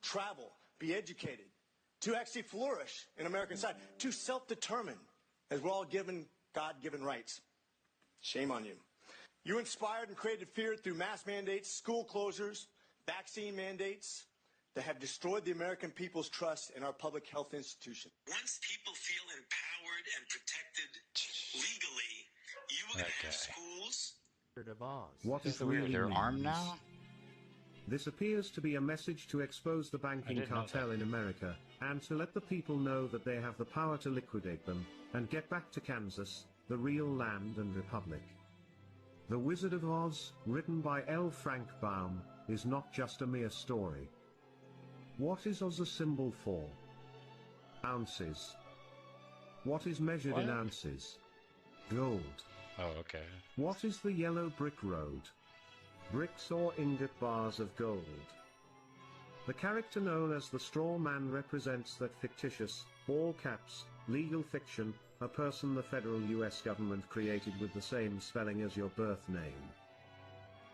travel, be educated, to actually flourish in American society, to self-determine, as we're all given God-given rights. Shame on you. You inspired and created fear through mass mandates, school closures, vaccine mandates that have destroyed the American people's trust in our public health institutions. Once people feel empowered and protected legally, you will have schools. What Is it really their means. arm now? This appears to be a message to expose the banking cartel in America, and to let the people know that they have the power to liquidate them, and get back to Kansas, the real land and republic. The Wizard of Oz, written by L. Frank Baum, is not just a mere story. What is Oz a symbol for? Ounces. What is measured in ounces? Gold. Oh, okay. What is the yellow brick road? Bricks or ingot bars of gold. The character known as the Straw Man represents that fictitious, all caps, legal fiction, a person the federal US government created with the same spelling as your birth name.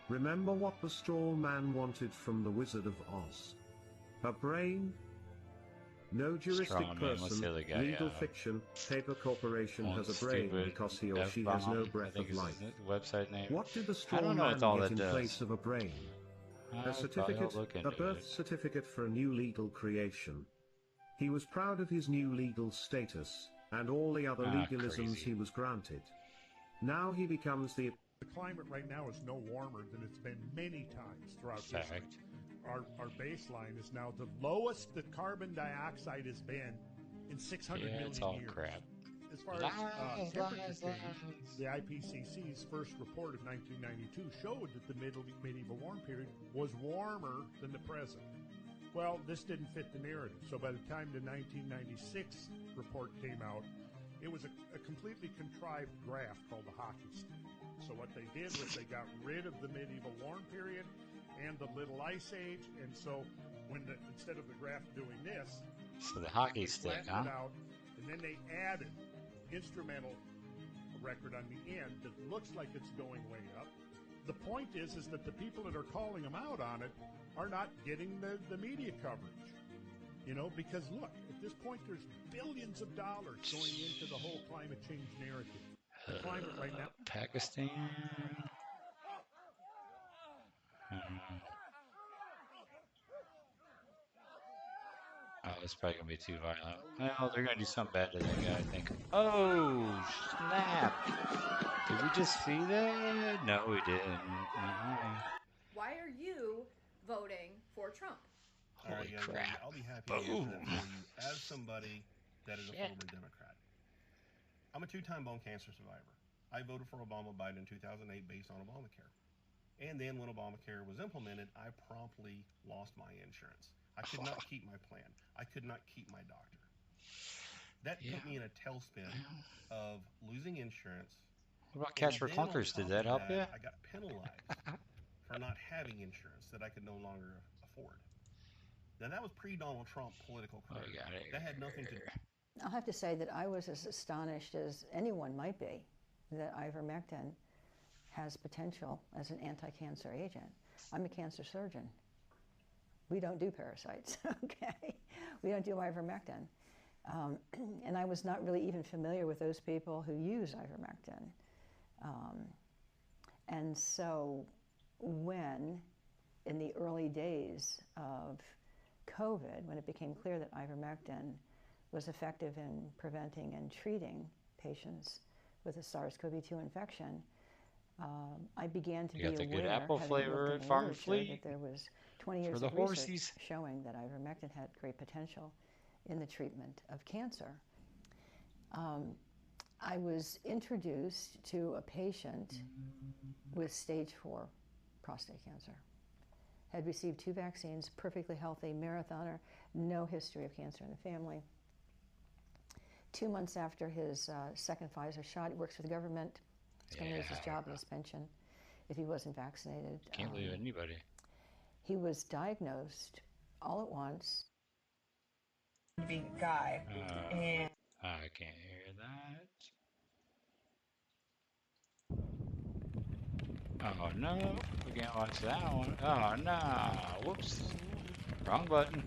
Remember what the Straw Man wanted from the Wizard of Oz? A brain? No juristic person, legal fiction, paper corporation has a brain because he or she has no breath of life. Website name. What did the Straw Man get in place of a brain? A certificate, a birth certificate for a new legal creation. He was proud of his new legal status, and all the other legalisms he was granted. Now he becomes the climate right now is no warmer than it's been many times throughout history. Our baseline is now the lowest that carbon dioxide has been in 600 million it's all years. crap. As far as temperature change, the IPCC's first report of 1992 showed that the medieval warm period was warmer than the present. Well, this didn't fit the narrative, so by the time the 1996 report came out, it was a completely contrived graph called the hockey stick. So what they did was they got rid of the medieval warm period and the Little Ice Age, and so instead of the graph doing this, so the hockey stick, huh? Out, and then they added instrumental record on the end that looks like it's going way up. The point is that the people that are calling them out on it are not getting the media coverage. You know, because look, at this point there's billions of dollars going into the whole climate change narrative. The climate right now. Pakistan. Oh, it's probably gonna be too violent. Well, they're gonna do something bad to that guy, I think. Oh, snap! Did we just see that? No, we didn't. Why are you voting for Trump? Holy crap. I'll be happy to answer that for you as somebody that is a former Democrat. I'm a two-time bone cancer survivor. I voted for Obama-Biden in 2008 based on Obamacare. And then when Obamacare was implemented, I promptly lost my insurance. I could not keep my plan. I could not keep my doctor. That put me in a tailspin of losing insurance. What about Cash for Clunkers? Did that help you? I got penalized for not having insurance that I could no longer afford. Now, that was pre-Donald Trump political career. That had nothing to do. I'll have to say that I was as astonished as anyone might be that ivermectin has potential as an anti-cancer agent. I'm a cancer surgeon. We don't do parasites, okay? We don't do ivermectin. And I was not really even familiar with those people who use ivermectin. And so when, in the early days of COVID, when it became clear that ivermectin was effective in preventing and treating patients with a SARS-CoV-2 infection, I began to be aware, good apple flavor Farm Fleet, that there was 20 years of research showing that ivermectin had great potential in the treatment of cancer. I was introduced to a patient with stage 4 prostate cancer. Had received 2 vaccines, perfectly healthy, marathoner, no history of cancer in the family. 2 months after his second Pfizer shot, he works for the government. He's going to lose his job and his pension if he wasn't vaccinated. Can't believe anybody. He was diagnosed all at once. Being a guy. And I can't hear that. Oh no, we can't watch that one. Oh no, whoops. Wrong button.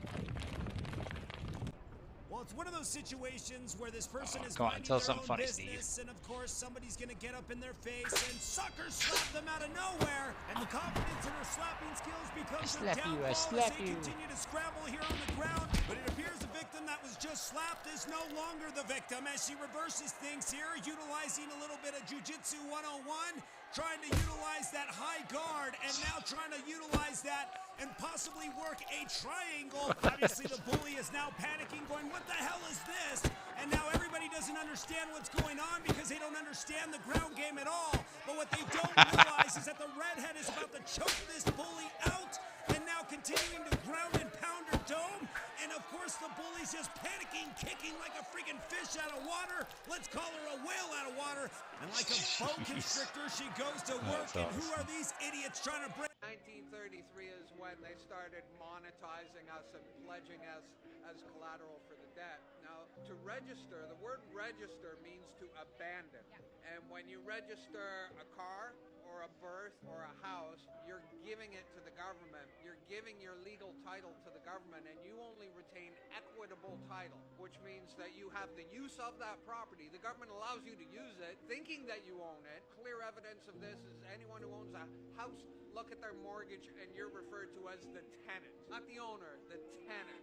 Well, it's one of those situations where this person is Come on, minding tell their something own funny, business, Steve. and of course somebody's gonna get up in their face and sucker slap them out of nowhere, and the confidence in her slapping skills becomes her downfall as they continue to scramble here on the ground. But it appears the victim that was just slapped is no longer the victim as she reverses things here, utilizing a little bit of Jiu-Jitsu 101, trying to utilize that high guard, and now trying to utilize that and possibly work a triangle. Obviously, the bully is now panicking, going, what the hell is this? And now everybody doesn't understand what's going on because they don't understand the ground game at all. But what they don't realize is that the redhead is about to choke this bully out and now continuing to ground and pound her dome. And of course, the bully's just panicking, kicking like a freaking fish out of water. Let's call her a whale out of water. And like a boa constrictor, she goes to work. And who are these idiots trying to bring? 1933 is when they started monetizing us and pledging us as collateral for the debt. Now, to register, the word register means to abandon. And when you register a car or a berth or a house, you're giving it to the government. You're giving your legal title to the government, and you only retain equitable title, which means that you have the use of that property. The government allows you to use it, thinking that you own it. Clear evidence of this is anyone who owns a house, look at their mortgage, and you're referred to as the tenant. Not the owner, the tenant.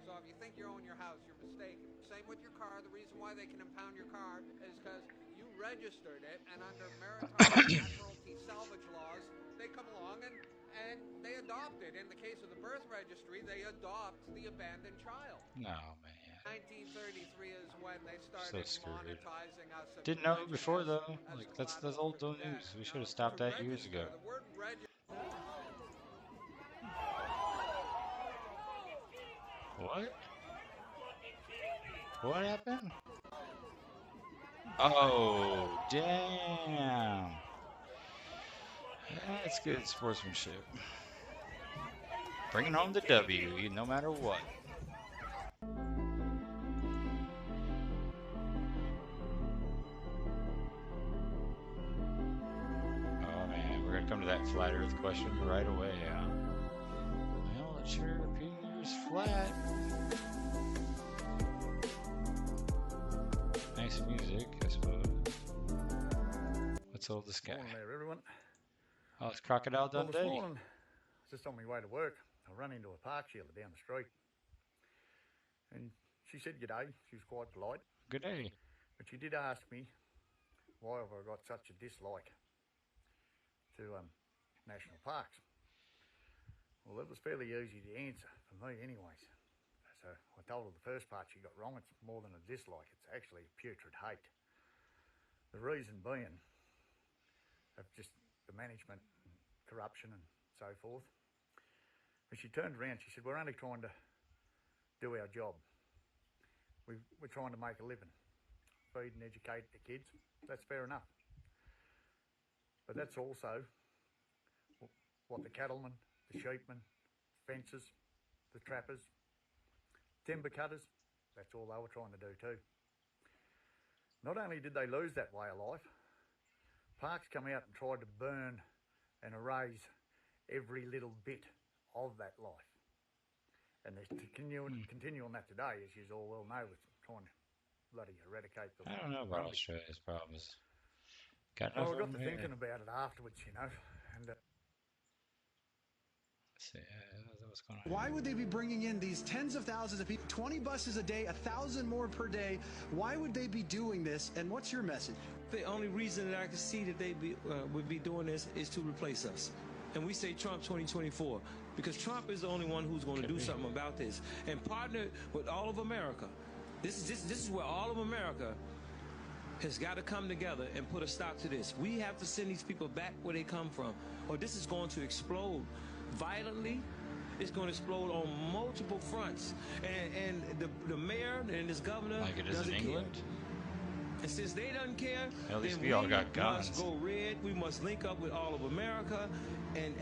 So if you think you own your house, you're mistaken. Same with your car. The reason why they can impound your car is because you registered it, and under maritime admiralty salvage laws, they come along and they adopt it. In the case of the birth registry, they adopt the abandoned child. No, man. 1933 is when they started monetizing us. Didn't know it before though. Like that's old news. We should have stopped that years ago. The word What? What happened? Oh, damn. That's good sportsmanship. Bringing home the W, no matter what. Oh man, we're gonna come to that flat Earth question right away, yeah. Well, it sure appears flat. Nice music, I suppose. What's all this guy? Morning there, everyone. Oh, it's Crocodile Dundee. Well, this morning, just on my way to work, I ran into a park shealer down the street. And she said g'day. She was quite polite. Good day. But she did ask me why have I got such a dislike to national parks. Well, that was fairly easy to answer for me anyways. So I told her the first part she got wrong. It's more than a dislike. It's actually a putrid hate. The reason being of just the management, and corruption and so forth. When she turned around, she said, we're only trying to do our job. We're trying to make a living, feed and educate the kids. That's fair enough. But that's also what the cattlemen, the sheepmen, fencers, the trappers, timber cutters, that's all they were trying to do too. Not only did they lose that way of life, Parks come out and tried to burn and erase every little bit of that life. And they're continuing that today, as you all well know, with trying to bloody eradicate the... I don't know about Australia's problems. Got well, I got to thinking about it afterwards, you know, and... What's going on? Why would they be bringing in these tens of thousands of people, 20 buses a day, 1,000 more per day? Why would they be doing this? And what's your message? The only reason that I can see that they would be doing this is to replace us. And we say Trump 2024 because Trump is the only one who's going to do something about this and partner with all of America. This is where all of America has got to come together and put a stop to this. We have to send these people back where they come from, or this is going to explode violently. It's going to explode on multiple fronts. And the mayor and this governor like it is doesn't in England. care. And since they doesn't care, at least then we all got guns. Must go red. We must link up with all of America, and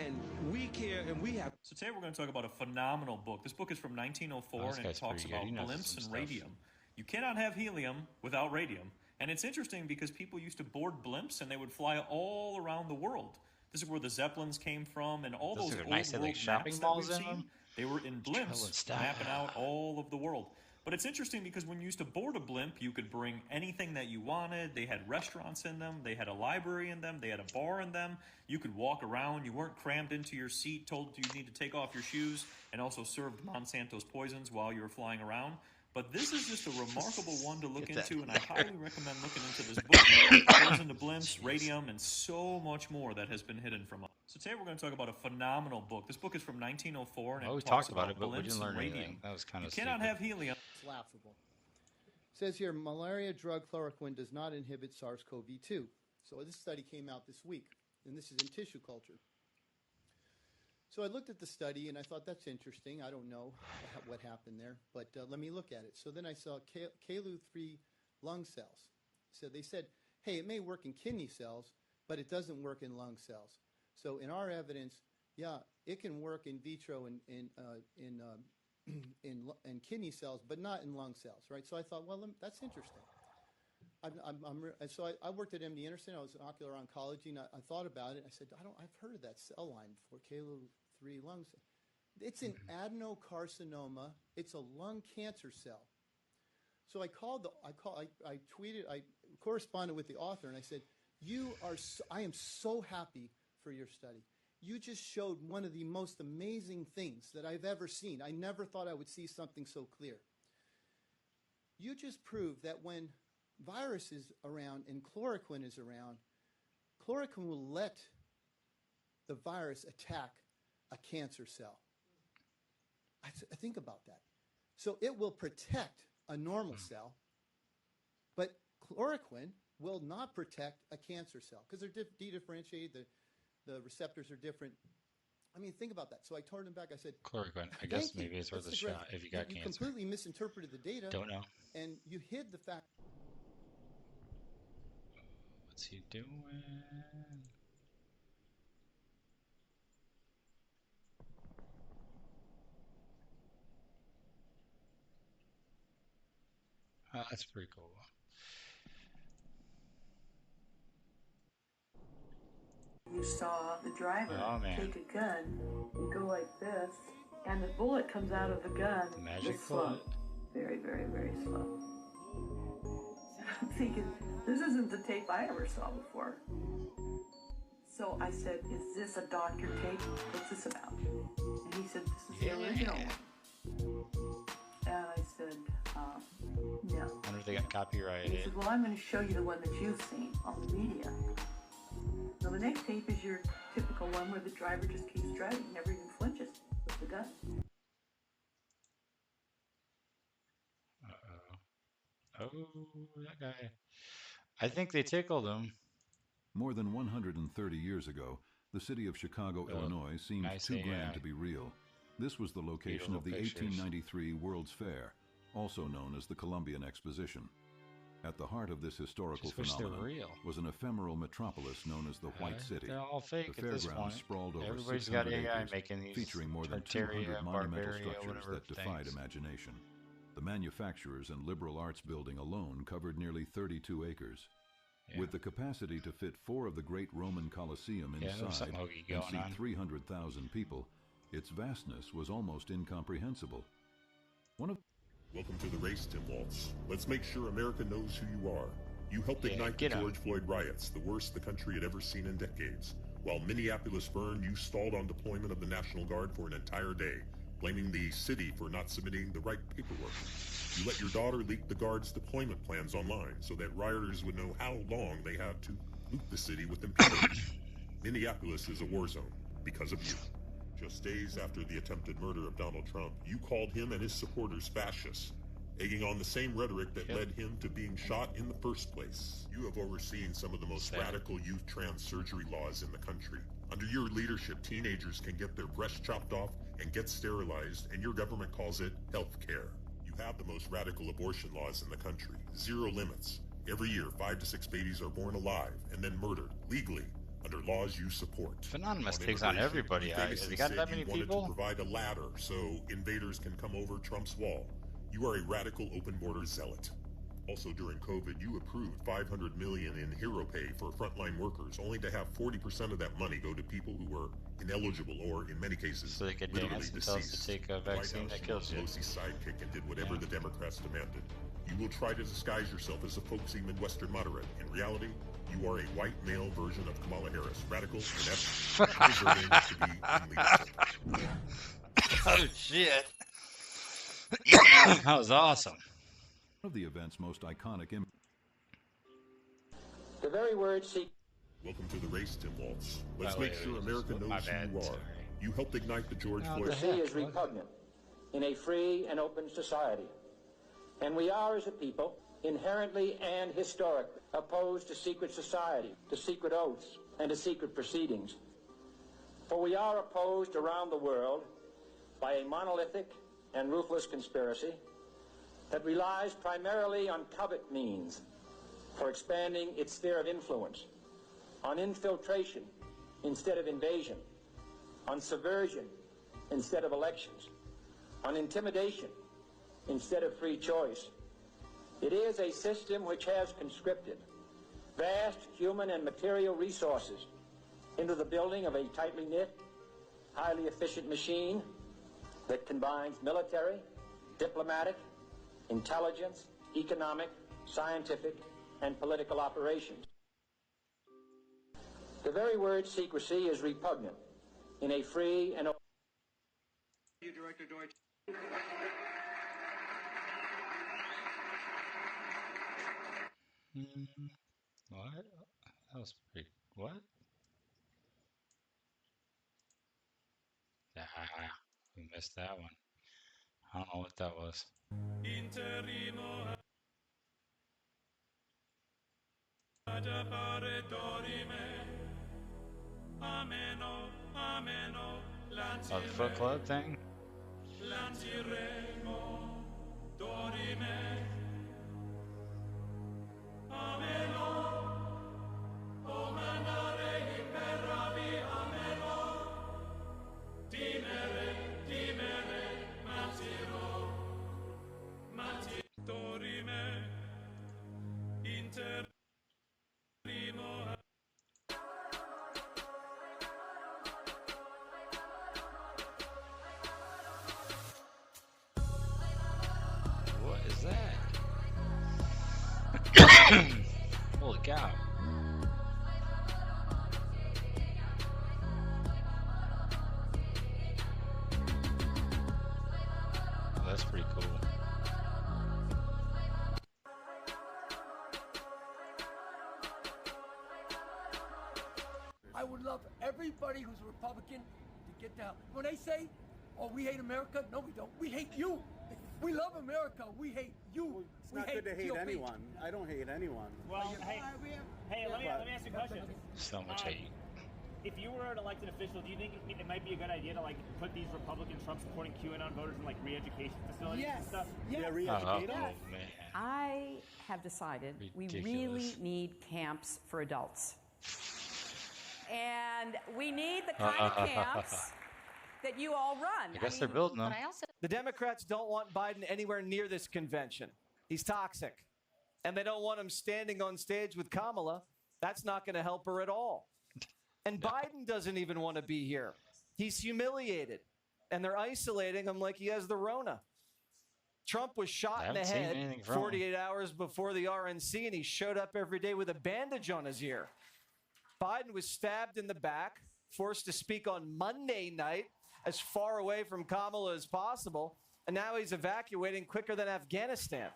we care, and we have. So today we're going to talk about a phenomenal book. This book is from 1904, and it talks about blimps and radium. You cannot have helium without radium. And it's interesting because people used to board blimps, and they would fly all around the world. This is where the Zeppelins came from, and all those old nice, world like shopping maps malls that we've in seen, them. they were in blimps, mapping out all of the world. But it's interesting because when you used to board a blimp, you could bring anything that you wanted. They had restaurants in them. They had a library in them. They had a bar in them. You could walk around. You weren't crammed into your seat, told you need to take off your shoes, and also served Monsanto's poisons while you were flying around. But this is just a remarkable one to look into, and I highly recommend looking into this book. It goes into blimps, radium, and so much more that has been hidden from us. So today we're going to talk about a phenomenal book. This book is from 1904, and we it talks talked about it, but we blimps didn't learn and radium. anything. That was kind of You cannot have helium. It's laughable. It says here, malaria drug chloroquine does not inhibit SARS-CoV-2. So this study came out this week, and this is in Tissue Culture. So I looked at the study, and I thought, that's interesting. I don't know what happened there, but let me look at it. So then I saw Calu-3 lung cells. So they said, hey, it may work in kidney cells, but it doesn't work in lung cells. So in our evidence, yeah, it can work in vitro in kidney cells, but not in lung cells, right? So I thought, well, that's interesting. So I worked at MD Anderson. I was in ocular oncology, and I thought about it. I said, I've heard of that cell line before, Calu-3 lung cell. It's an adenocarcinoma. It's a lung cancer cell. So I tweeted, I corresponded with the author, and I said, I am so happy for your study. You just showed one of the most amazing things that I've ever seen. I never thought I would see something so clear. You just proved that when virus is around and chloroquine is around, chloroquine will let the virus attack a cancer cell. I think about that. So it will protect a normal cell, but chloroquine will not protect a cancer cell because they're de-differentiated, the receptors are different. I mean, think about that. So I turned him back. I said, chloroquine. I guess maybe it's worth a shot if you got cancer. You completely misinterpreted the data. Don't know. And you hid the fact. What's he doing? Oh, that's pretty cool. You saw the driver take a gun and go like this, and the bullet comes out of the gun Magic slow. Very, very, very slow. I'm thinking, this isn't the tape I ever saw before. So I said, is this a doctor tape? What's this about? And he said, this is the original one. And I said, no. I wonder if they got copyrighted. He said, well, I'm going to show you the one that you've seen on the media. So the next tape is your typical one where the driver just keeps driving, never even flinches with the gun. Oh, that guy. I think they tickled him. More than 130 years ago, the city of Chicago, Illinois seemed too grand to be real. This was the location of the 1893 World's Fair, also known as the Columbian Exposition. At the heart of this historical phenomenon was an ephemeral metropolis known as the White City. They're all fake the fairgrounds sprawled over Everybody's 600 got AI acres, making these featuring more than 200 monumental structures that defied imagination. The manufacturers and liberal arts building alone covered nearly 32 acres. Yeah. With the capacity to fit 4 of the great Roman Colosseum inside and seat 300,000 people, its vastness was almost incomprehensible. Welcome to the race, Tim Waltz. Let's make sure America knows who you are. You helped ignite the George Floyd riots, the worst the country had ever seen in decades. While Minneapolis burned, you stalled on deployment of the National Guard for an entire day, blaming the city for not submitting the right paperwork. You let your daughter leak the Guard's deployment plans online so that rioters would know how long they had to loot the city with impunity. Minneapolis is a war zone because of you. Just days after the attempted murder of Donald Trump, you called him and his supporters fascists, egging on the same rhetoric that led him to being shot in the first place. You have overseen some of the most radical youth trans surgery laws in the country. Under your leadership, teenagers can get their breasts chopped off and get sterilized, and your government calls it health care. You have the most radical abortion laws in the country. 0 limits. Every year, 5 to 6 babies are born alive and then murdered, legally, under laws you support. Anonymous takes on everybody. Has he got that many people? To provide a ladder so invaders can come over Trump's wall. You are a radical open border zealot. Also during COVID, you approved $500 million in hero pay for frontline workers, only to have 40% of that money go to people who were ineligible or, in many cases, So they could literally dance and tell us to deceased. take a The White vaccine House that kills you. Pelosi's sidekick and did whatever the Democrats demanded. You will try to disguise yourself as a folksy Midwestern moderate. In reality, you are a white male version of Kamala Harris, radical, inept, deserving to be in leadership. Oh shit! That was awesome. One of the event's most iconic images. The very word seek. Welcome to the race, Tim Waltz. Let's By the make way, sure America knows my who bad, you are. sorry. You helped ignite the George Floyd. Secrecy is repugnant in a free and open society. And we are, as a people, inherently and historically opposed to secret society, to secret oaths, and to secret proceedings. For we are opposed around the world by a monolithic and ruthless conspiracy that relies primarily on covert means for expanding its sphere of influence, on infiltration instead of invasion, on subversion instead of elections, on intimidation instead of free choice. It is a system which has conscripted vast human and material resources into the building of a tightly knit, highly efficient machine that combines military, diplomatic, intelligence, economic, scientific, and political operations. The very word secrecy is repugnant in a free and open. Director Deutsch. What? That was pretty. What? Ah, we missed that one. I don't know what that was. Oh, the Foot Club thing? What is that? Holy cow. Oh, that's pretty cool. I would love everybody who's a Republican to get down. When they say, oh, we hate America, no, we don't. We hate you. We love America. We hate you. It's not good to hate anyone. I don't hate anyone. Well, hey, let me ask you a question. So much hate. If you were an elected official, do you think it might be a good idea to like put these Republican Trump supporting QAnon voters in like re-education facilities and stuff? Yeah, re-educate them. Oh, man. I have decided we really need camps for adults. And we need the kind of camps that you all run. I guess they're building them. The Democrats don't want Biden anywhere near this convention. He's toxic. And they don't want him standing on stage with Kamala. That's not going to help her at all. And Biden doesn't even want to be here. He's humiliated. And they're isolating him like he has the Rona. Trump was shot in the head 48 hours before the RNC, and he showed up every day with a bandage on his ear. Biden was stabbed in the back, forced to speak on Monday night as far away from Kamala as possible, and now he's evacuating quicker than Afghanistan.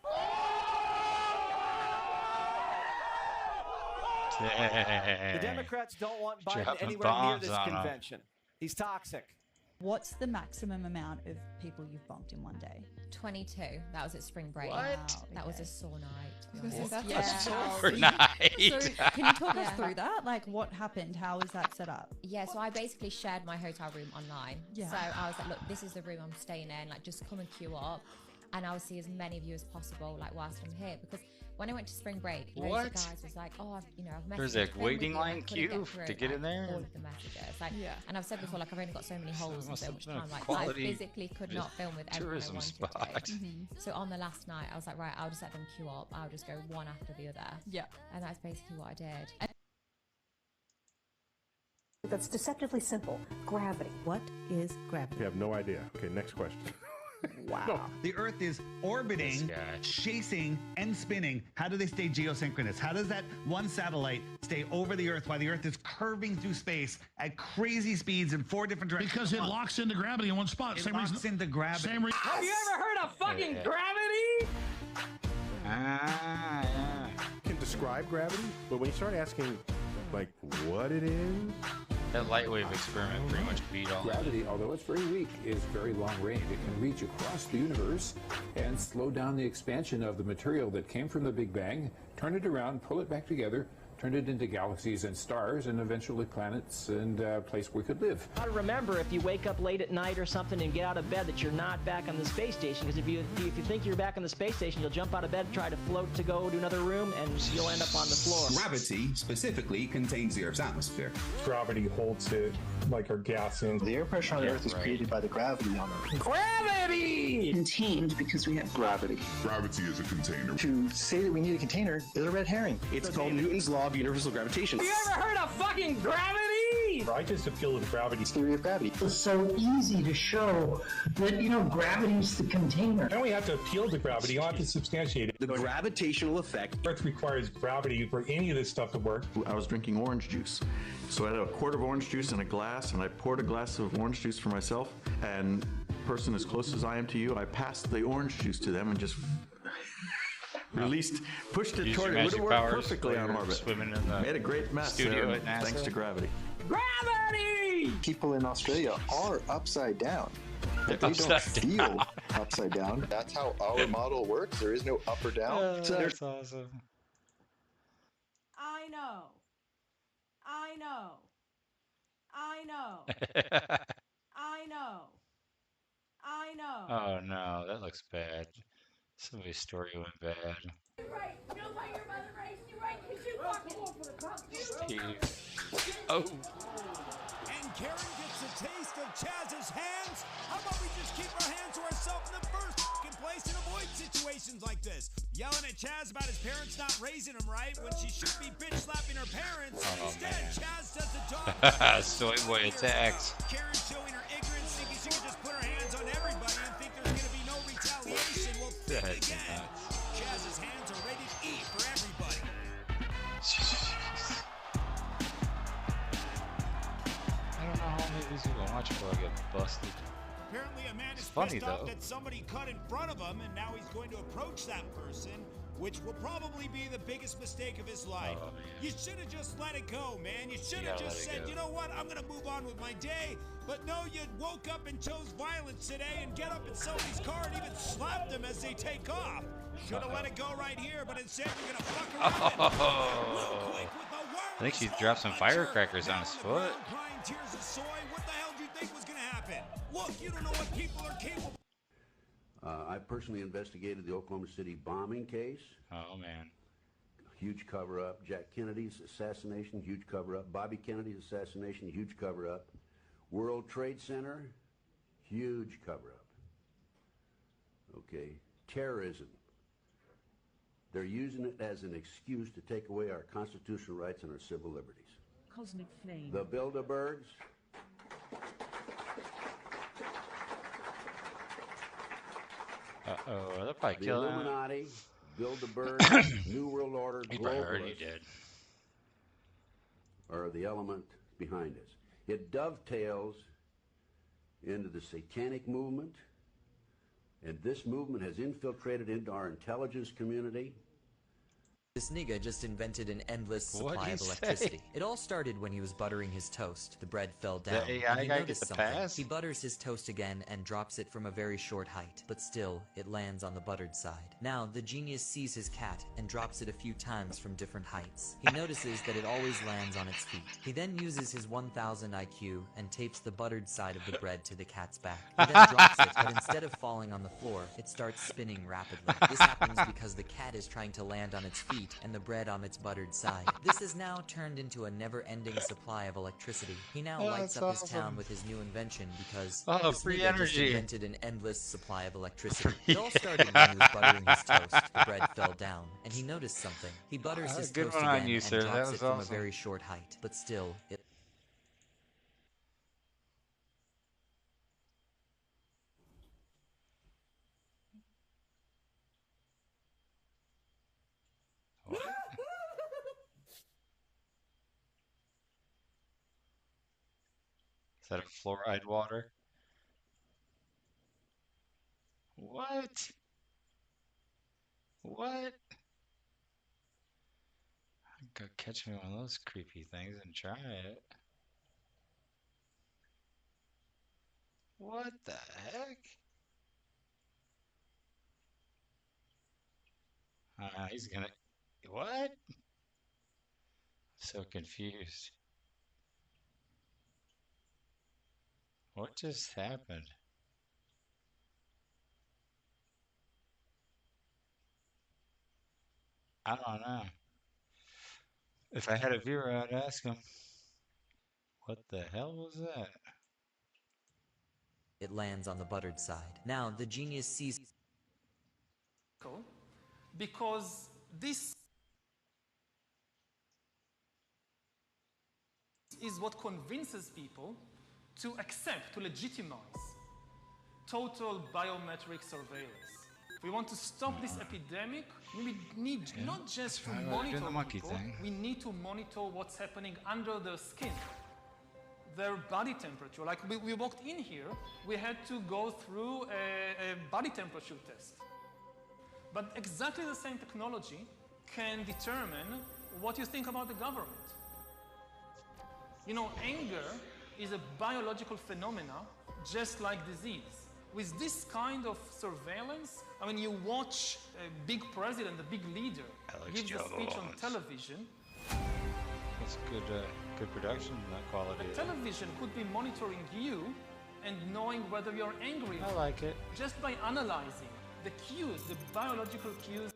The Democrats don't want Biden anywhere near this convention. He's toxic. What's the maximum amount of people you've bonked in one day? 22. That was at spring break. What? Wow, that was a sore night. Sore night. So can you talk us through that? Like what happened? How was that set up? Yeah, so I basically shared my hotel room online. Yeah. So I was like, look, this is the room I'm staying in. Like, just come and queue up. and I would see as many of you as possible, like whilst I'm here. Because when I went to spring break, loads of guys was like, "Oh, I've messaged." There's a waiting line queue to get in there. All of the messages, like, and I've said before, like I've only got so many holes and so much time. Like I physically could not film with everyone I wanted to. So on the last night, I was like, right, I'll just let them queue up. I'll just go one after the other. Yeah, and that's basically what I did. That's deceptively simple. Gravity. What is gravity? I have no idea. Okay, next question. Wow. No. The Earth is orbiting, chasing, and spinning. How do they stay geosynchronous? How does that one satellite stay over the Earth while the Earth is curving through space at crazy speeds in 4 different directions? Because it locks into gravity in one spot. It locks into gravity. Have you ever heard of fucking gravity? Can describe gravity, but when you start asking, like, what it is, that light wave experiment pretty much beat all gravity, although it's very weak, is very long range. It can reach across the universe and slow down the expansion of the material that came from the Big Bang, turn it around, pull it back together, turn it into galaxies and stars, and eventually planets and a place where we could live. Got to remember, if you wake up late at night or something and get out of bed, that you're not back on the space station. Because if you think you're back on the space station, you'll jump out of bed, try to float to go to another room, and you'll end up on the floor. Gravity specifically contains the Earth's atmosphere. Gravity holds it like our gas in. The air pressure on the Earth is created by the gravity on Earth. Gravity! Contained because we have gravity. Gravity is a container. To say that we need a container is a red herring. It's called Newton's law of universal gravitation. Have you ever heard of fucking gravity? I just appeal to gravity. Theory of gravity. It's so easy to show that, gravity's the container. You don't have to appeal to gravity, you don't have to substantiate it. The gravitational effect. Earth requires gravity for any of this stuff to work. I was drinking orange juice. So I had a quart of orange juice in a glass, and I poured a glass of orange juice for myself, and person as close as I am to you, I passed the orange juice to them and just released, pushed it toward it. Would have worked perfectly on orbit. Made a great mess there, thanks to gravity. Gravity! People in Australia are upside down. But they don't feel upside down. That's how our model works. There is no up or down. That's awesome. I know. I know. I know. I know. I know. Oh no, that looks bad. Somebody's story went bad. You're right. You know why your mother raised you right? Because you fucking... Steve. Oh. And Karen gets a taste of Chaz's hands. How about we just keep our hands to ourselves in the first place and avoid situations like this? Yelling at Chaz about his parents not raising him right when she should be bitch slapping her parents. Instead, Chaz does the dog. Soy boy attacks. Karen showing her ignorance, thinking she can just put her hands on everybody and think there's going to be no retaliation. Well, think again. Chaz's hands are ready to eat for everybody. I don't know how many of these people watch before I get busted. Apparently a man is funny, pissed off though. that somebody cut in front of him, and now he's going to approach that person, which will probably be the biggest mistake of his life. Oh, you should have just let it go, man. You should have just said, you know what, I'm going to move on with my day. But no, you woke up and chose violence today and get up in somebody's car and even slap them as they take off. Should have let it go right here, but instead you're going to fuck around. Oh. I think she dropped some firecrackers on his foot. Crying tears of soy. What the hell do you think was going to happen? Look, you don't know what people are capable. I personally investigated the Oklahoma City bombing case. Oh, man. Huge cover-up. Jack Kennedy's assassination, huge cover-up. Bobby Kennedy's assassination, huge cover-up. World Trade Center, huge cover-up. Okay. Terrorism. They're using it as an excuse to take away our constitutional rights and our civil liberties. Cosmic flame. The Bilderbergs. Uh-oh, they're probably the killing him. Illuminati, Bilderberg, New World Order, globalists are the element behind this. It dovetails into the satanic movement, and this movement has infiltrated into our intelligence community. This nigga just invented an endless supply of electricity. It all started when he was buttering his toast. The bread fell down. The AI and he guy noticed gets the something. pass? He butters his toast again and drops it from a very short height. But still, it lands on the buttered side. Now, the genius sees his cat and drops it a few times from different heights. He notices that it always lands on its feet. He then uses his 1000 IQ and tapes the buttered side of the bread to the cat's back. He then drops it, but instead of falling on the floor, it starts spinning rapidly. This happens because the cat is trying to land on its feet and the bread on its buttered side. This is now turned into a never-ending supply of electricity. He now lights up his town with his new invention because this free nigga just energy. invented an endless supply of electricity. It all started when he was buttering his toast. The bread fell down, and he noticed something. He butters his good toast one again on you, and sir. That drops was it from a awesome. very short height. But still, it Is that a fluoride water? What? What? Go catch me one of those creepy things and try it. What the heck? He's gonna. What? So confused. What just happened? I don't know. If I had a viewer, I'd ask him, what the hell was that? it lands on the buttered side. Now, the genius sees because this is what convinces people to accept, to legitimize total biometric surveillance. If we want to stop this epidemic, we need not just to monitor people, we need to monitor what's happening under their skin, their body temperature. Like we walked in here, we had to go through a body temperature test. But exactly the same technology can determine what you think about the government. You know, anger is a biological phenomena, just like disease. With this kind of surveillance, I mean, you watch a big president, a big leader, give a speech on television. That's good production quality. Television could be monitoring you and knowing whether you're angry. I like it. Just by analyzing the cues, the biological cues.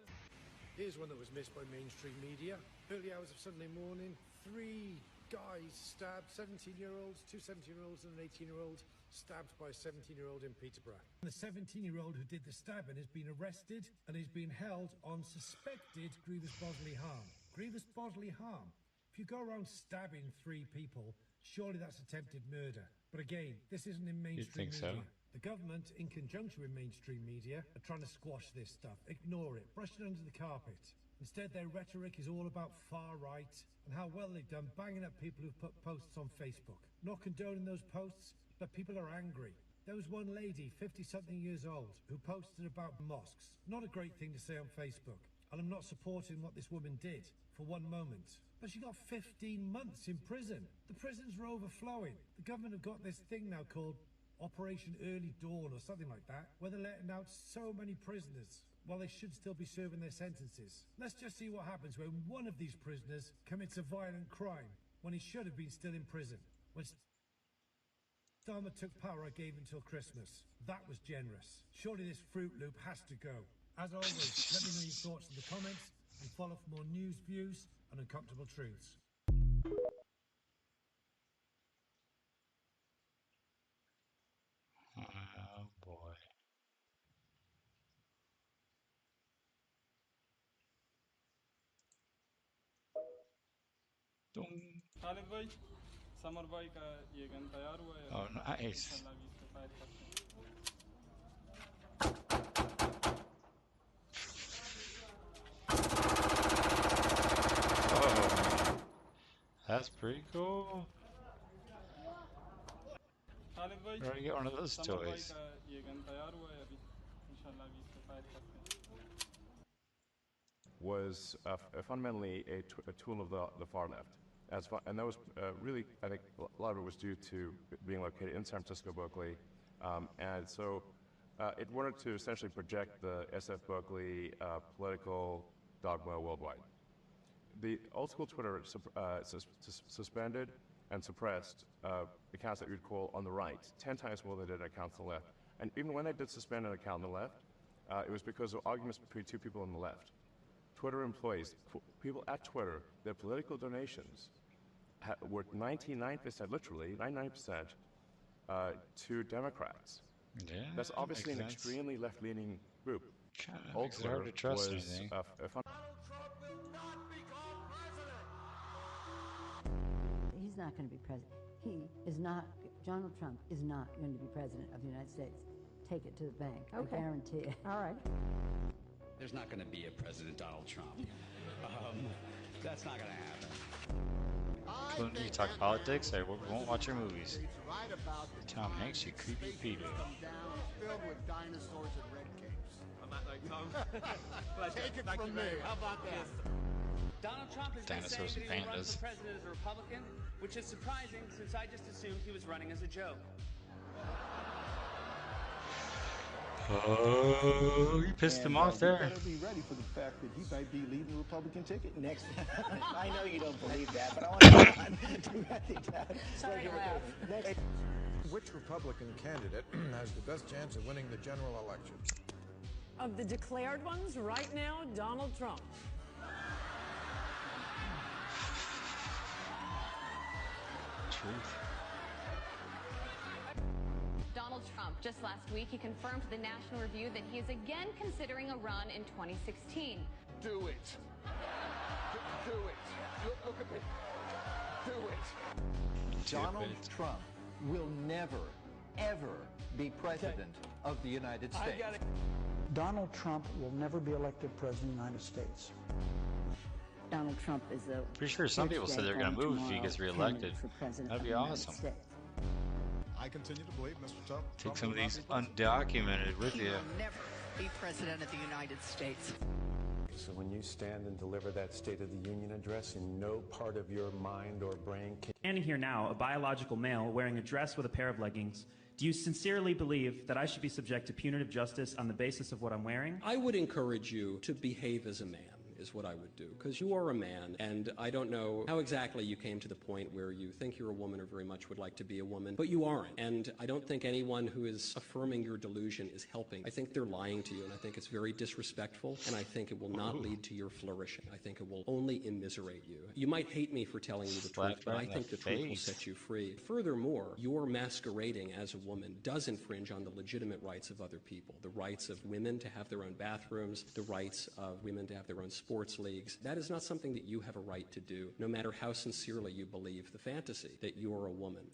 Here's one that was missed by mainstream media. Early hours of Sunday morning, 3 guys stabbed, 17-year-olds, 2 17-year-olds and an 18-year-old stabbed by a 17-year-old in Peterborough. The 17-year-old who did the stabbing has been arrested and is being held on suspected grievous bodily harm. Grievous bodily harm. If you go around stabbing 3 people, surely that's attempted murder. But again, this isn't in mainstream media. So? The government, in conjunction with mainstream media, are trying to squash this stuff. Ignore it. Brush it under the carpet. Instead, their rhetoric is all about far right and how well they've done banging up people who've put posts on Facebook. Not condoning those posts, but people are angry. There was one lady, 50-something years old, who posted about mosques. Not a great thing to say on Facebook. And I'm not supporting what this woman did for one moment. But she got 15 months in prison. The prisons were overflowing. The government have got this thing now called Operation Early Dawn or something like that, where they're letting out so many prisoners while they should still be serving their sentences. Let's just see what happens when one of these prisoners commits a violent crime when he should have been still in prison. When Starmer took power, I gave until Christmas. That was generous. Surely this Fruit Loop has to go. As always, let me know your thoughts in the comments and follow for more news, views and uncomfortable truths. Oh boy. Oh, nice. Oh, that's pretty cool. Where do I get one of those toys? was fundamentally a tool of the far left. And that was really, I think, a lot of it was due to being located in San Francisco, Berkeley. And so it wanted to essentially project the SF Berkeley political dogma worldwide. The old school Twitter suspended and suppressed accounts that you'd call on the right, 10 times more than they did accounts on the left. And even when they did suspend an account on the left, it was because of arguments between two people on the left. Twitter employees, people at Twitter, their political donations were 99%, literally 99%, to Democrats. Yeah, that's obviously an sense. Extremely left-leaning group. Old Twitter hard to trust was anything. He's not going to be president. He is not. Donald Trump is not going to be president of the United States. Take it to the bank. Okay. I guarantee it. All right. There's not going to be a President Donald Trump. That's not going to happen. When you talk politics, I won't watch your movies. Tom Hanks, you creepy Peter. Filled with dinosaurs and red capes. I'm not like Tom. Take it from me. How about that? Donald Trump has been saying Dinosaurs that and he runs pandas. for president as a Republican, which is surprising since I just assumed he was running as a joke. Oh, you pissed him off there. You better be ready for the fact that he might be leading the Republican ticket next. I know you don't believe that, but I want to. Sorry to laugh. Which Republican candidate has the best chance of winning the general election? Of the declared ones, right now, Donald Trump. Truth. Donald Trump, just last week, he confirmed to the National Review that he is again considering a run in 2016. Do it. Do it. Look at me. Do it. Donald Trump will never, ever be president of the United States. Donald Trump will never be elected president of the United States. Donald Trump is a. Pretty sure some people said they're going to move if he gets reelected. That'd be awesome. I continue to believe Mr. Trump. Take some of these undocumented with you. He will never be president of the United States. So when you stand and deliver that State of the Union address, in no part of your mind or brain can... Standing here now, a biological male wearing a dress with a pair of leggings, do you sincerely believe that I should be subject to punitive justice on the basis of what I'm wearing? I would encourage you to behave as a man, is what I would do, because you are a man, and I don't know how exactly you came to the point where you think you're a woman or very much would like to be a woman, but you aren't. And I don't think anyone who is affirming your delusion is helping. I think they're lying to you, and I think it's very disrespectful, and I think it will not lead to your flourishing. I think it will only immiserate you. You might hate me for telling you the truth, but I think the truth will set you free. Furthermore, your masquerading as a woman does infringe on the legitimate rights of other people, the rights of women to have their own bathrooms, the rights of women to have their own sports leagues. That is not something that you have a right to do, no matter how sincerely you believe the fantasy that you're a woman.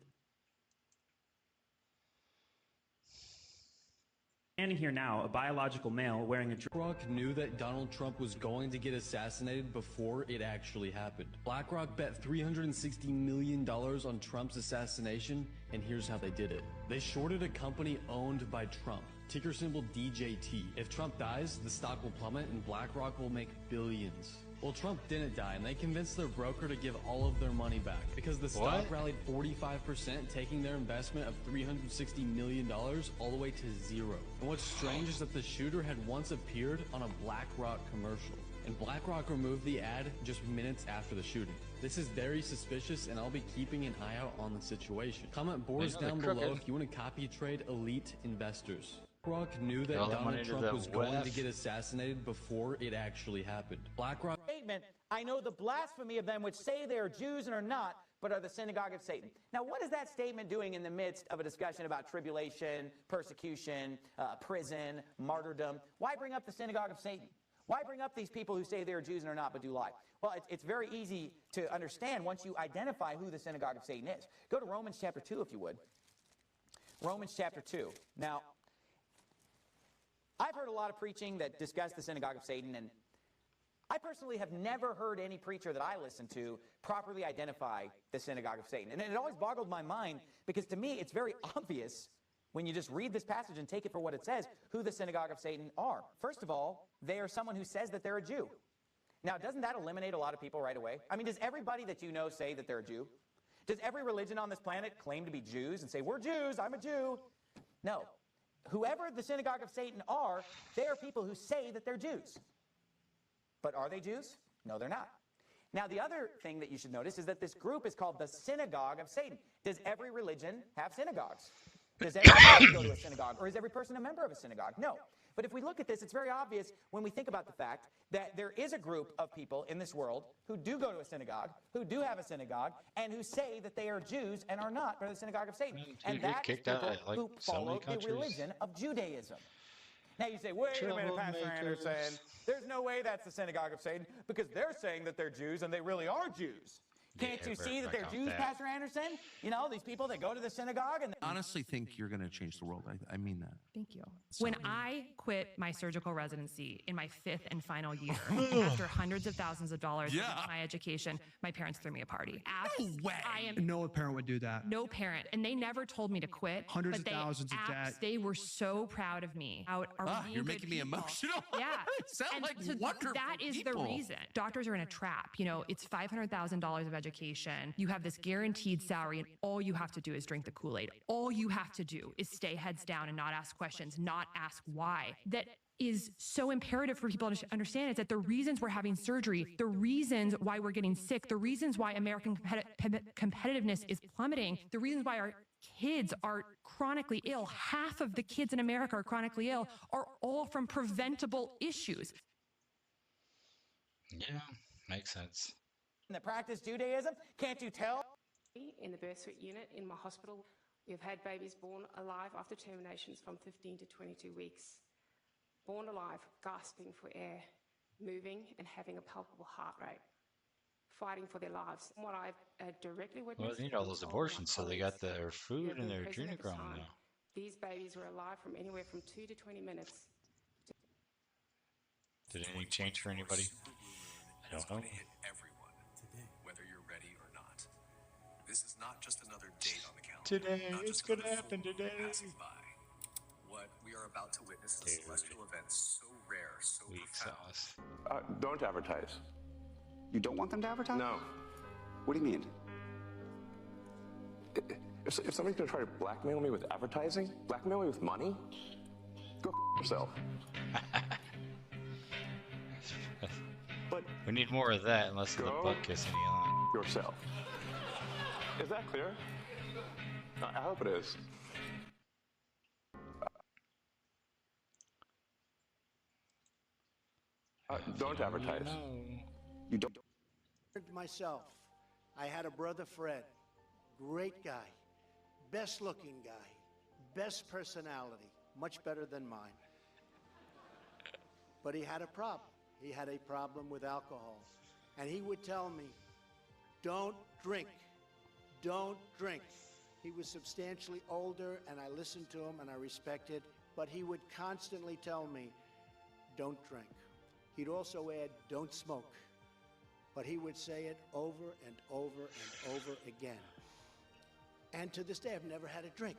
Standing here now, a biological male wearing a dress. BlackRock knew that Donald Trump was going to get assassinated before it actually happened. BlackRock bet $360 million on Trump's assassination, and here's how they did it. They shorted a company owned by Trump, ticker symbol DJT. If Trump dies, the stock will plummet and BlackRock will make billions. Well, Trump didn't die, and they convinced their broker to give all of their money back because the stock rallied 45%, taking their investment of $360 million all the way to zero. And what's strange is that the shooter had once appeared on a BlackRock commercial, and BlackRock removed the ad just minutes after the shooting. This is very suspicious, and I'll be keeping an eye out on the situation. Comment Boris down below if you want to copy trade elite investors. BlackRock knew that Donald Trump was going to get assassinated before it actually happened. BlackRock statement, I know the blasphemy of them which say they are Jews and are not, but are the synagogue of Satan. Now, what is that statement doing in the midst of a discussion about tribulation, persecution, prison, martyrdom? Why bring up the synagogue of Satan? Why bring up these people who say they are Jews and are not, but do lie? Well, it's very easy to understand once you identify who the synagogue of Satan is. Go to Romans chapter 2, if you would. Romans chapter 2. Now, I've heard a lot of preaching that discuss the synagogue of Satan, and I personally have never heard any preacher that I listen to properly identify the synagogue of Satan. And it always boggled my mind because to me it's very obvious when you just read this passage and take it for what it says, who the synagogue of Satan are. First of all, they are someone who says that they're a Jew. Now, doesn't that eliminate a lot of people right away? I mean, does everybody that you know say that they're a Jew? Does every religion on this planet claim to be Jews and say, we're Jews, I'm a Jew? No. Whoever the synagogue of Satan are, they are people who say that they're Jews. But are they Jews? No, they're not. Now, the other thing that you should notice is that this group is called the synagogue of Satan. Does every religion have synagogues? Does everybody go to a synagogue? Or is every person a member of a synagogue? No. But if we look at this, it's very obvious when we think about the fact that there is a group of people in this world who do go to a synagogue, who do have a synagogue, and who say that they are Jews and are not from the synagogue of Satan. And that is people who follow the religion of Judaism. Now you say, wait a minute, Pastor Anderson, there's no way that's the synagogue of Satan because they're saying that they're Jews and they really are Jews. Can't you see that they're Jews, Pastor Anderson? You know, these people that go to the synagogue and... I honestly think you're going to change the world. I mean that. Thank you. When I quit my surgical residency in my 5th and final year, after hundreds of thousands of dollars in my education, my parents threw me a party. No way. No parent would do that. No parent. And they never told me to quit. Hundreds of thousands of debt. They were so proud of me. You're making me emotional. Yeah. Sound like so wonderful that is people. the reason. Doctors are in a trap. You know, it's $500,000 of education. You have this guaranteed salary, and all you have to do is drink the Kool-Aid. All you have to do is stay heads down and not ask questions, not ask why. That is so imperative for people to understand is that the reasons we're having surgery, the reasons why we're getting sick, the reasons why American competitiveness is plummeting, the reasons why our kids are chronically ill, half of the kids in America are chronically ill, are all from preventable issues. Yeah, makes sense. That practice Judaism, can't you tell? In the birth suite unit in my hospital, we've had babies born alive after terminations from 15 to 22 weeks. Born alive, gasping for air, moving and having a palpable heart rate, fighting for their lives. What I've directly witnessed... Well, they need all those abortions, so they got their food and their adrenochrome now. These babies were alive from anywhere from 2 to 20 minutes. Did anything change for anybody? I don't know. This is not just another date on the calendar. Today, it's gonna happen today. What we are about to witness is a celestial event so rare, so profound. Don't advertise. You don't want them to advertise? No. What do you mean? If somebody's gonna try to blackmail me with advertising, blackmail me with money, go yourself. But we need more of that, unless the butt kissing Elon. Yourself. Is that clear? I hope it is. Don't advertise. You don't. Myself, I had a brother Fred, great guy, best looking guy, best personality, much better than mine. But he had a problem. He had a problem with alcohol. And he would tell me, don't drink. Don't drink. He was substantially older, and I listened to him, and I respected, but he would constantly tell me, don't drink. He'd also add, don't smoke. But he would say it over and over and over again. And to this day, I've never had a drink.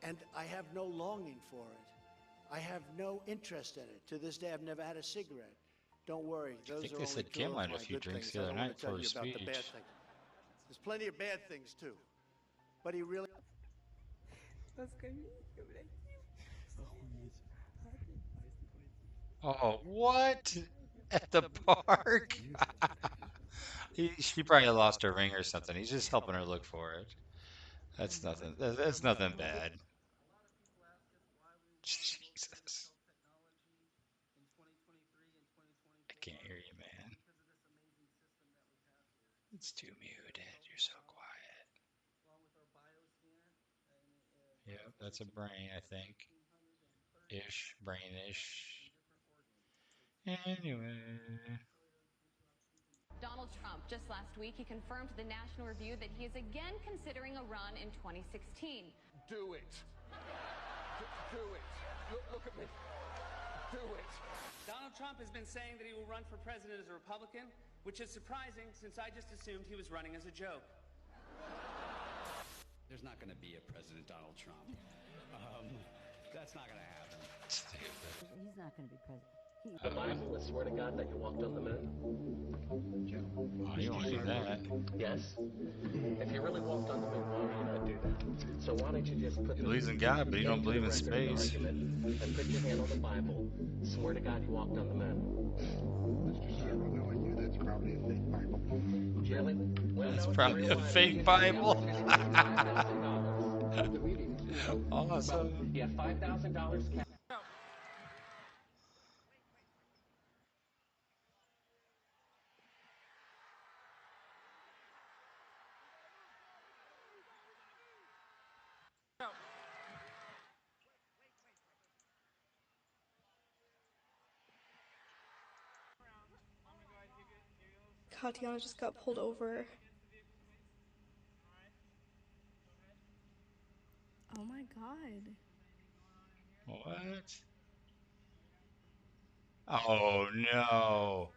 And I have no longing for it. I have no interest in it. To this day, I've never had a cigarette. Don't worry, those are only two of my good things. I think they said Kim had a few drinks the other night for his speech. There's plenty of bad things, too. But he really... Oh, what? At the park? She probably lost her ring or something. He's just helping her look for it. That's nothing. That's nothing bad. Jesus. I can't hear you, man. It's too muted. You're so quiet. Yep, that's a brain, I think. Ish. Brain-ish. Anyway. Donald Trump, just last week, he confirmed to the National Review that he is again considering a run in 2016. Do it. Do it. Look at me. Do it. Donald Trump has been saying that he will run for president as a Republican, which is surprising since I just assumed he was running as a joke. There's not going to be a President Donald Trump. That's not going to happen. He's not going to be president. The Bible will swear to God that you walked on the moon. Oh, you won't do that. Yes. If you really walked on the moon, why would you not do that? So why don't you just put He believes in God, but he don't believe in space. And put your hand on the Bible. Swear to God you walked on the moon. Mr. Zero, knowing you, that's probably a fake Bible. Jelly? Well, That's no, probably a fake Bible. Awesome. You have $5,000 cash. Tatiana just got pulled over. Oh my god. What? Oh no.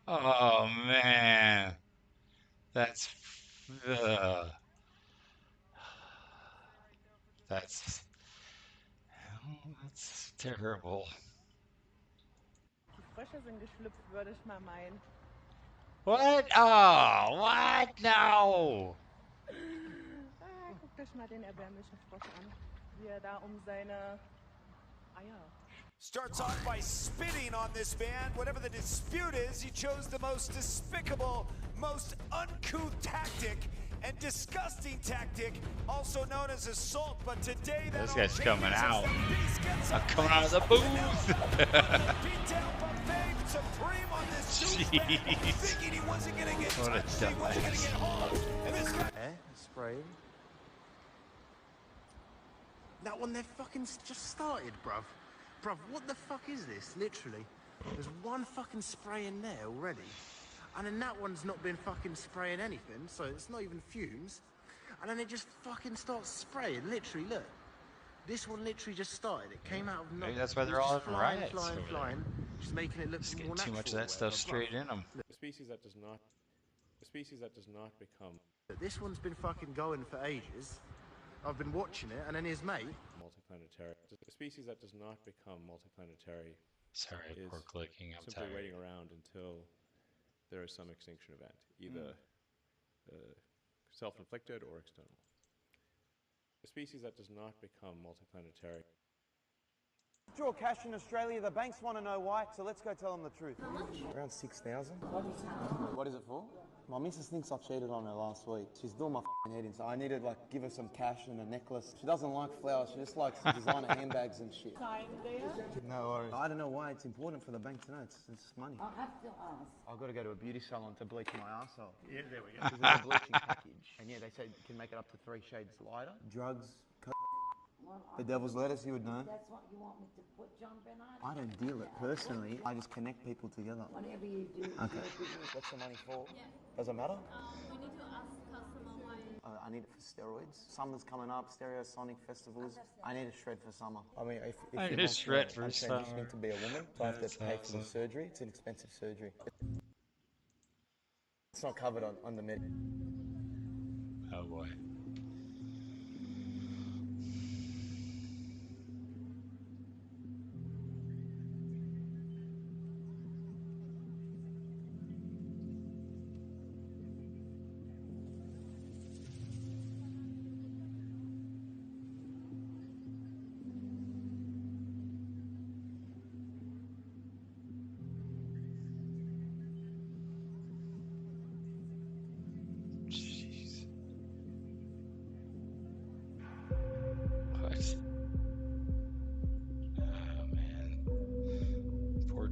Oh man. That's that's terrible. Die Frösche sind geschlüpft, würde ich mal meinen. What? Oh, what? No. Guckt euch mal den erbärmlichen Frosch an, wie da seine Eier. Starts off by spitting on this man. Whatever the dispute is, he chose the most despicable, most uncouth tactic and disgusting tactic, also known as assault. But today, that this guy's coming out. I'm coming out of the booth. Jeez. Thinking he wasn't gonna get What a touched, he wasn't gonna get home. And this guy spray. That one there fucking just started, bruv. Bruv, what the fuck is this? Literally. There's one fucking spray in there already. And then that one's not been fucking spraying anything, so it's not even fumes. And then it just fucking starts spraying, literally, look. This one literally just started. It came out of nothing. Maybe that's why they're all having riots. Flying, just making it look just more getting too natural. much of that stuff straight in them. A species that does not become. This one's been fucking going for ages. I've been watching it, and then his mate. Multiplanetary. A species that does not become multiplanetary. Sorry, poor clicking. I'm simply tired. waiting around until there is some extinction event, either self-inflicted or external. A species that does not become multiplanetary. Draw cash in Australia. The banks want to know why, so let's go tell them the truth. Around 6,000. What is it for? My missus thinks I cheated on her last week. She's doing my f***ing head in, so I need to give her some cash and a necklace. She doesn't like flowers, she just likes designer handbags and shit. No worries. I don't know why it's important for the bank to know. It's money. I'll have to ask. I've got to go to a beauty salon to bleach my arsehole. Yeah, there we go. Because there's a bleaching package. And yeah, they said you can make it up to 3 shades lighter. Drugs, the devil's lettuce, you would know. That's what you want me to put, John Bernard? I don't deal it personally. I just connect people together. Whatever you do. Okay. What's the money for? Yeah. Does it matter? We need to ask customer why. I need it for steroids. Summer's coming up, Stereosonic festivals. I need a shred for summer. I mean, if I you need a shred for summer. transitioning to be a woman, so I have to pay for the surgery. It's an expensive surgery. It's not covered on the med. Oh boy.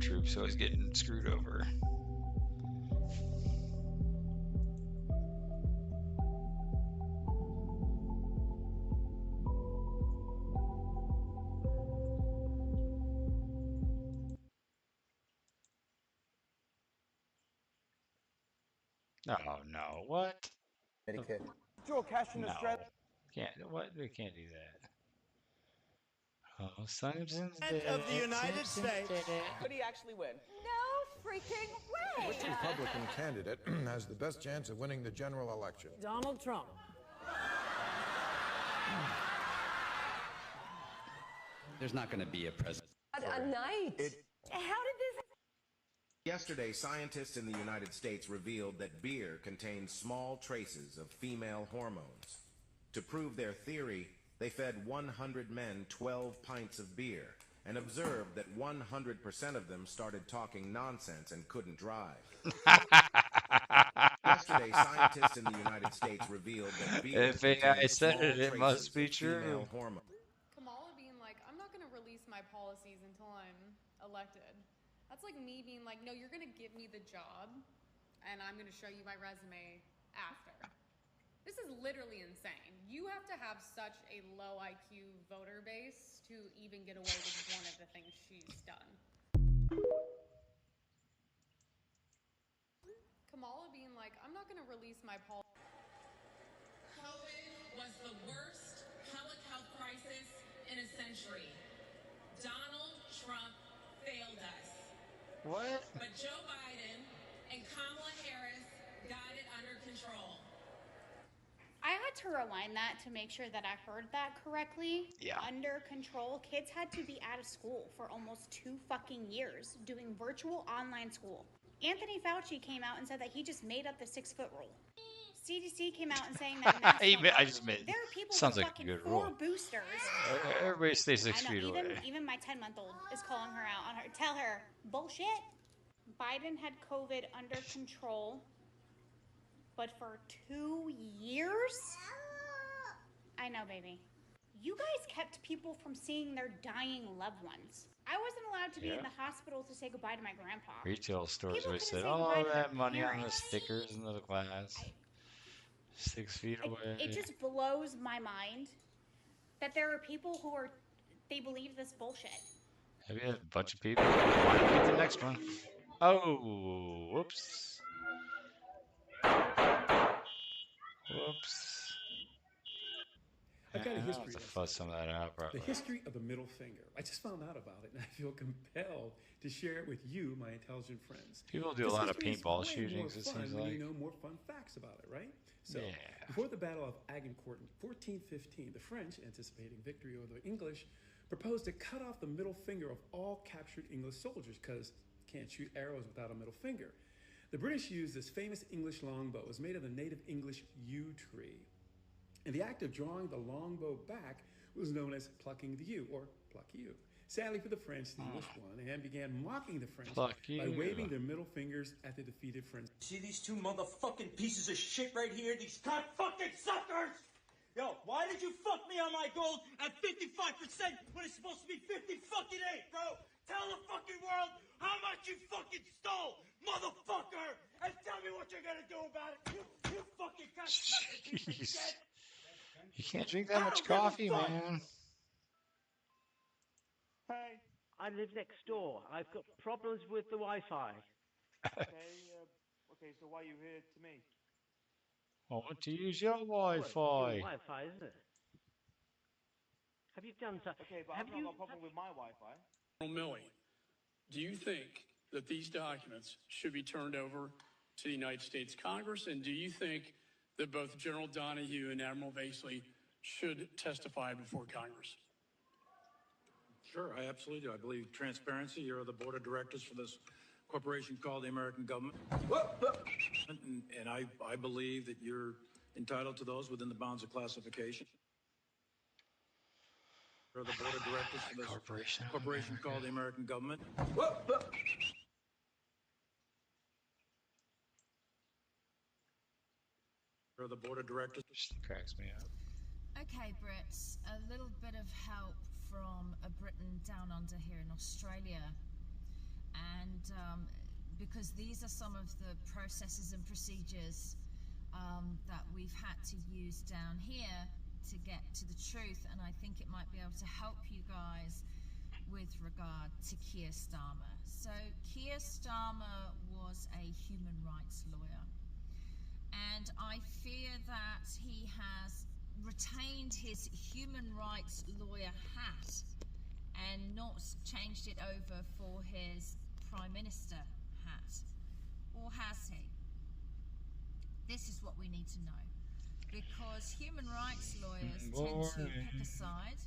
Troops always getting screwed over. Oh no! What? Medicare. Draw cash in No. Australia. Can't. What? We can't do that. Oh, Simpsons of the United States. Could he actually win? No freaking way! Which Republican candidate has the best chance of winning the general election? Donald Trump. There's not going to be a president. A night. How Yesterday, scientists in the United States revealed that beer contains small traces of female hormones. To prove their theory, they fed 100 men 12 pints of beer and observed that 100% of them started talking nonsense and couldn't drive. Yesterday, scientists in the United States revealed that beer If AI contains said small it, it must traces be of true. female hormones. Kamala being like, I'm not going to release my policies until I'm elected. That's like me being like, no, you're going to give me the job, and I'm going to show you my resume after. This is literally insane. You have to have such a low IQ voter base to even get away with one of the things she's done. Kamala being like, I'm not going to release my policies. COVID was the worst public health crisis in a century. Donald Trump failed us. What? But Joe Biden and Kamala Harris got it under control. I had to rewind that to make sure that I heard that correctly. Yeah. Under control. Kids had to be out of school for almost 2 fucking years doing virtual online school. Anthony Fauci came out and said that he just made up the 6-foot rule. CDC came out and saying that I just made. there are people Sounds with like a fucking good 4 rule. boosters. Everybody stay 6 I know, feet away. even my 10-month-old is calling her out on her. Tell her, bullshit. Biden had COVID under control, but for 2 years? I know, baby. You guys kept people from seeing their dying loved ones. I wasn't allowed to be in the hospital to say goodbye to my grandpa. Retail stores People always couldn't said, say "Oh, goodbye to that their money on the parents." stickers in the glass, 6 feet away." It just blows my mind that there are people who are, they believe this bullshit. Have you had a bunch of people? Why don't we get the next one? Oh, whoops. Whoops. I've got a I'll history have to lesson. fuzz some of that out, The probably. history of the middle finger. I just found out about it, and I feel compelled to share it with you, my intelligent friends. People do a This lot of history is paintball way shootings, more it fun seems when like. you know more fun facts about it, right? So, Yeah. before the Battle of Agincourt in 1415, the French, anticipating victory over the English, proposed to cut off the middle finger of all captured English soldiers because you can't shoot arrows without a middle finger. The British used this famous English longbow. It was made of the native English yew tree. And the act of drawing the longbow back was known as plucking the yew, or pluck you. Sadly for the French, the English won and began mocking the French Pluck by you. waving their middle fingers at the defeated French. See these 2 motherfucking pieces of shit right here? These fucking suckers! Yo, why did you fuck me on my gold at 55% when it's supposed to be 50-fucking-8, bro? Tell the fucking world how much you fucking stole, motherfucker! And tell me what you're gonna do about it, you fucking Jeez. You can't drink that much coffee, man. Hey, I live next door. I've got problems with the Wi-Fi. Okay, so why are you here to me? I want to use your Well, it's Wi-Fi. your Wi-Fi, isn't it? Have you done something? Okay, but I've not got a problem with my Wi-Fi. General Milley, do you think that these documents should be turned over to the United States Congress? And do you think that both General Donahue and Admiral Vasely should testify before Congress? Sure, I absolutely do. I believe transparency. You're the board of directors for this corporation called the American government. And I believe that you're entitled to those within the bounds of classification. You're the board of directors for this corporation called the American government. You're the board of directors. Cracks me up. Okay, Brits, a little bit of help from a Briton down under here in Australia. And because these are some of the processes and procedures that we've had to use down here to get to the truth, and I think it might be able to help you guys with regard to Keir Starmer. So Keir Starmer was a human rights lawyer, and I fear that he has retained his human rights lawyer hat and not changed it over for his Prime Minister hat. Or has he? This is what we need to know. Because human rights lawyers tend to pick a side.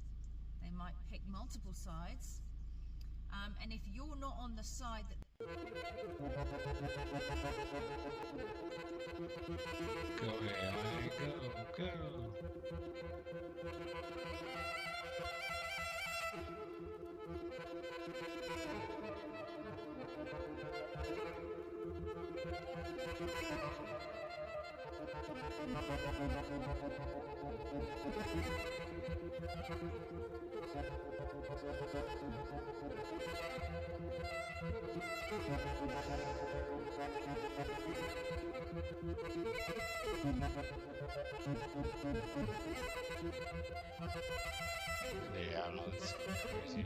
They might pick multiple sides. And if you're not on the side that Go AI, go, go. Yeah, I don't know, it's crazy.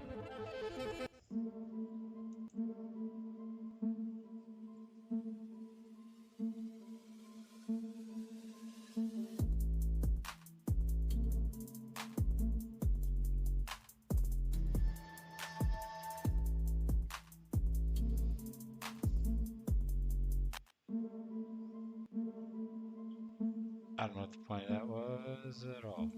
I don't know what the point of that was at all.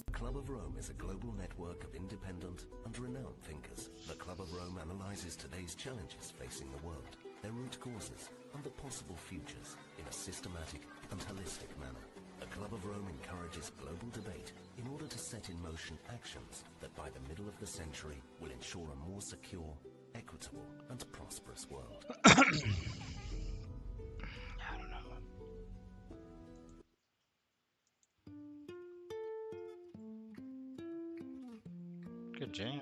The Club of Rome is a global network of independent and renowned thinkers. The Club of Rome analyzes today's challenges facing the world, their root causes, and the possible futures in a systematic and holistic manner. The Club of Rome encourages global debate in order to set in motion actions that by the middle of the century will ensure a more secure, equitable, and prosperous world. I don't know. Good jam.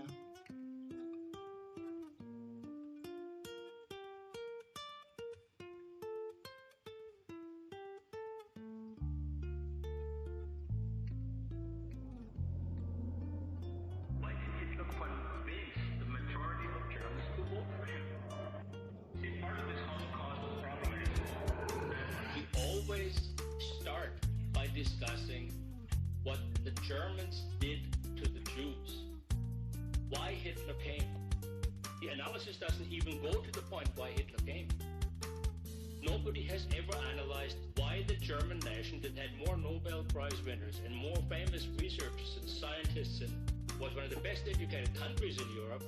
Why did Hitler convince the majority of Germans to vote for him? See, part of this Holocaust problem is that we always start by discussing what the Germans did to the Jews. Why Hitler came. The analysis doesn't even go to the point why Hitler came. Nobody has ever analyzed why the German nation that had more Nobel Prize winners and more famous researchers and scientists and was one of the best educated countries in Europe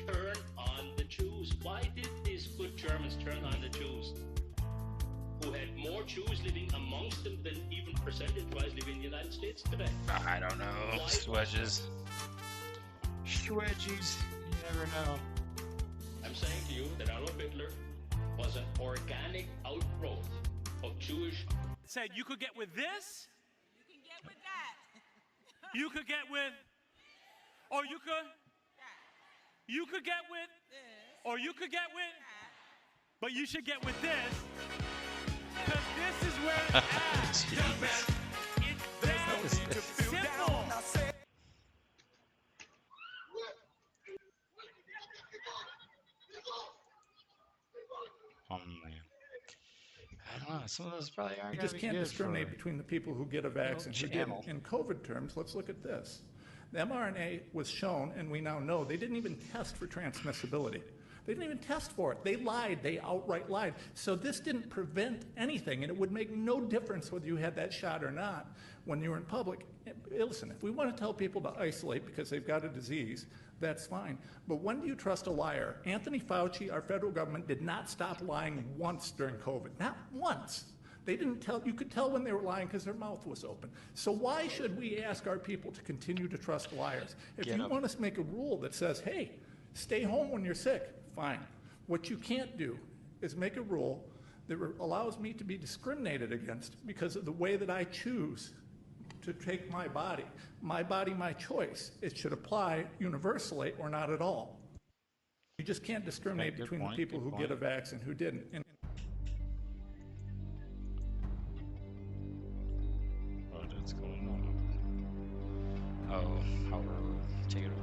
turned on the Jews. Why did these good Germans turn on the Jews? Who had more Jews living amongst them than even percentage-wise living in the United States today? I don't know. Swedges. Swedges. You never know. I'm saying to you that Adolf Hitler was an organic outgrowth of Jewish. Said you could get with this. You can get with that. You could get with, or you could. You could get with, or you could get with, but you should get with this, because this is where it's at. It's that simple. I don't know. Some of those probably aren't. You just can't discriminate between the people who get a vaccine who didn't. In COVID terms, let's look at this. The mRNA was shown, and we now know, they didn't even test for transmissibility. They didn't even test for it. They lied. They outright lied. So this didn't prevent anything, and it would make no difference whether you had that shot or not when you were in public. Listen, if we want to tell people to isolate because they've got a disease, that's fine. But when do you trust a liar? Anthony Fauci, our federal government, did not stop lying once during COVID. Not once. They didn't tell, you could tell when they were lying because their mouth was open. So why should we ask our people to continue to trust liars? If you want us to make a rule that says, hey, stay home when you're sick, fine. What you can't do is make a rule that allows me to be discriminated against because of the way that I choose to take my body, my choice. It should apply universally or not at all. You just can't discriminate between the people who get a vaccine who didn't. And what's going on? Oh, how take it over.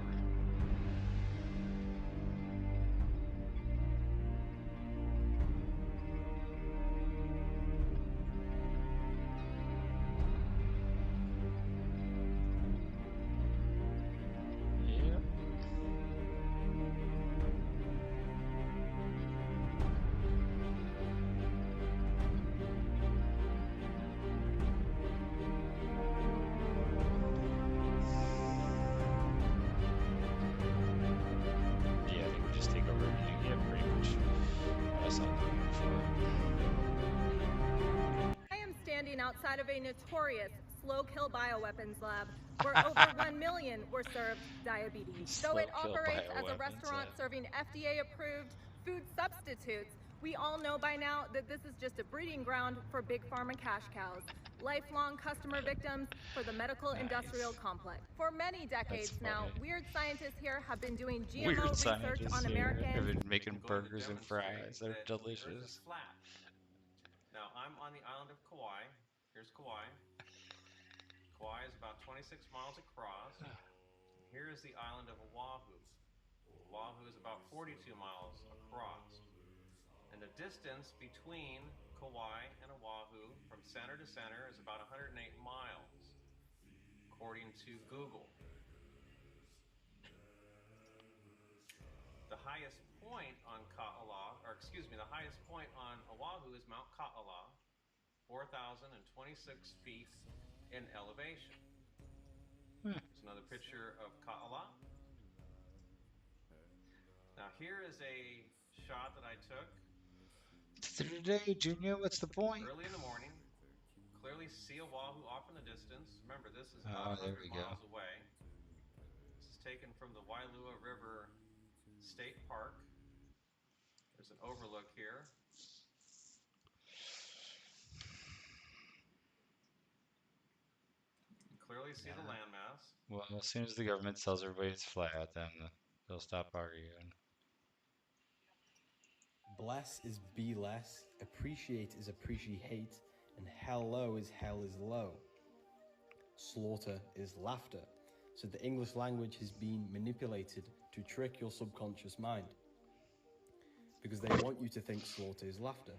outside of a notorious slow-kill bioweapons lab where over 1 million were served diabetes. Though it operates as a restaurant serving FDA-approved food substitutes, we all know by now that this is just a breeding ground for big pharma cash cows, lifelong customer victims for the medical industrial complex. For many decades now, weird scientists here have been doing GMO research on Americans. Have been making burgers and fries. They're delicious. Now, I'm on the island of Kauai. Here's Kauai. Kauai is about 26 miles across. Here is the island of Oahu. Oahu is about 42 miles across. And the distance between Kauai and Oahu from center to center is about 108 miles, according to Google. The highest point on the highest point on Oahu is Mount Ka'ala, 4,026 feet in elevation. Here's another picture of Ka'ala. Now here is a shot that I took. Today, Junior, what's the point? Early in the morning. Clearly see Oahu off in the distance. Remember, this is about 100 miles away. This is taken from the Wailua River State Park. There's an overlook here. You clearly see the landmass. Well, as soon as the government tells everybody it's flat, then they'll stop arguing. Bless is be less, appreciate is appreciate, and hello is hell is low. Slaughter is laughter. So the English language has been manipulated to trick your subconscious mind. Because they want you to think slaughter is laughter.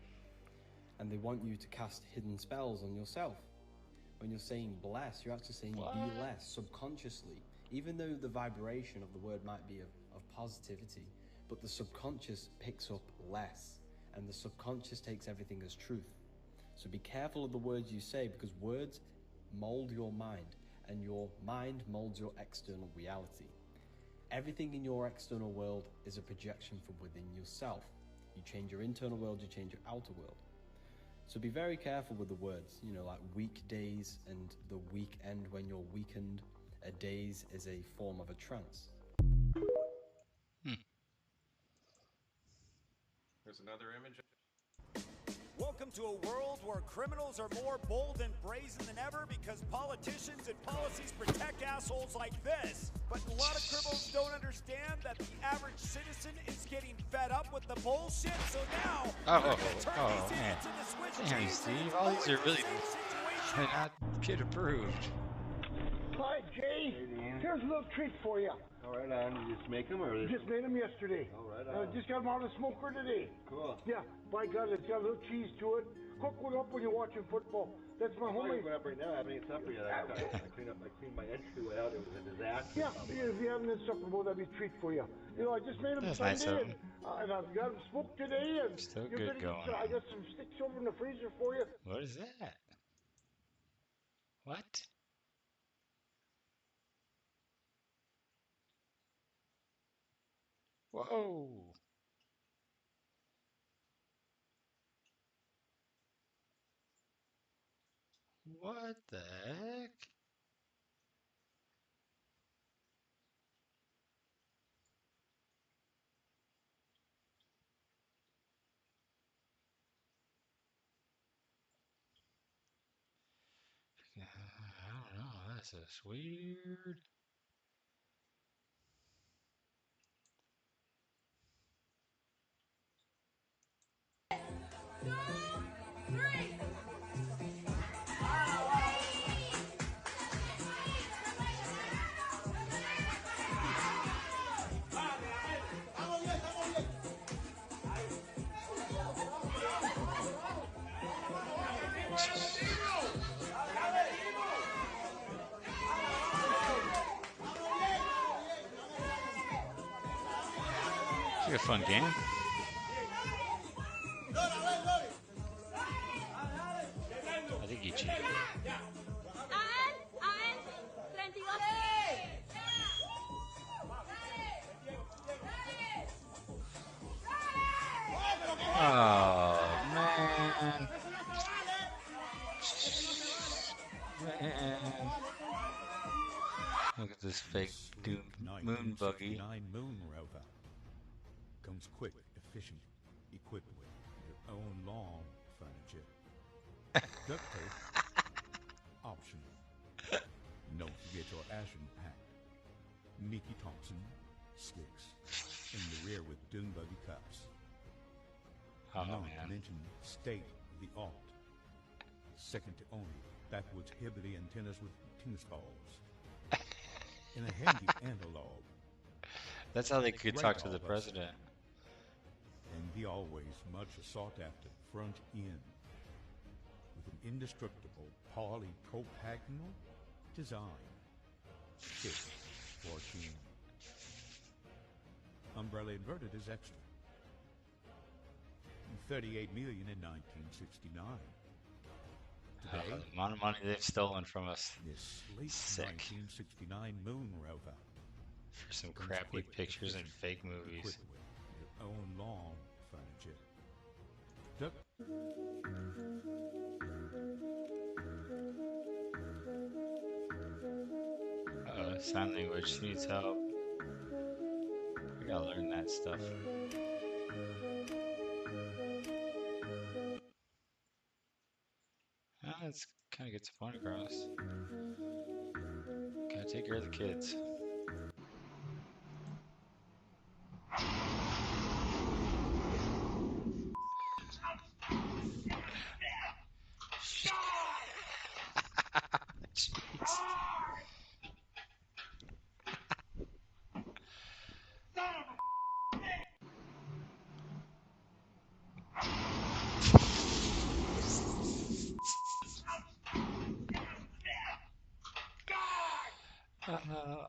And they want you to cast hidden spells on yourself. When you're saying bless, you're actually saying be less subconsciously. Even though the vibration of the word might be of positivity, but the subconscious picks up less, and the subconscious takes everything as truth. So be careful of the words you say, because words mold your mind, and your mind molds your external reality. Everything in your external world is a projection from within yourself. You change your internal world, you change your outer world. So be very careful with the words, like weekdays and the weekend when you're weakened. A daze is a form of a trance. There's another image. Welcome to a world where criminals are more bold and brazen than ever because politicians and policies protect assholes like this. But a lot of criminals don't understand that the average citizen is getting fed up with the bullshit, so now man. Damn, Steve, all these are really not kid approved. Hi, Jay. Here's a little treat for you. All right, on. You just make them, or just made them yesterday. All right, on. Just got them out of the smoker today. Cool. Yeah, by God, it's got a little cheese to it. Cook one up when you're watching football. That's my homemade. I'm going up right now. I haven't eaten supper yet. I cleaned my entryway out. It was a disaster. Yeah, if you haven't had supper, well, that'd be a treat for you. I just made them Sunday, and I've got them smoked today. And still good going. I got some sticks over in the freezer for you. What is that? What? Whoa. What the heck? I don't know. This is weird. It's like a fun game. I think he cheated. Oh, man. this fake moon buggy. Moon rover comes quick, efficient, equipped with your own lawn furniture. Duct tape, optional. Don't forget your action pack. Mickey Thompson slicks in the rear with dune buggy cups. Oh, Not man. to mention state-of-the-art, second to only backwoods Hibbley antennas with tennis balls. In a handy analog. That's how they could talk to the Radar president. And the always much sought-after front end with an indestructible polypropagnal design. 614. Umbrella inverted is extra. 38 million in 1969. Today, The amount of money they've stolen from us. this late Sick. 1969 moon rover For some comes crappy quick, pictures and efficient, fake movies. equipped with your own lawn furniture. Sign language needs help. We gotta learn that stuff. It's kind of gets the point across. Gotta take care of the kids. Jeez.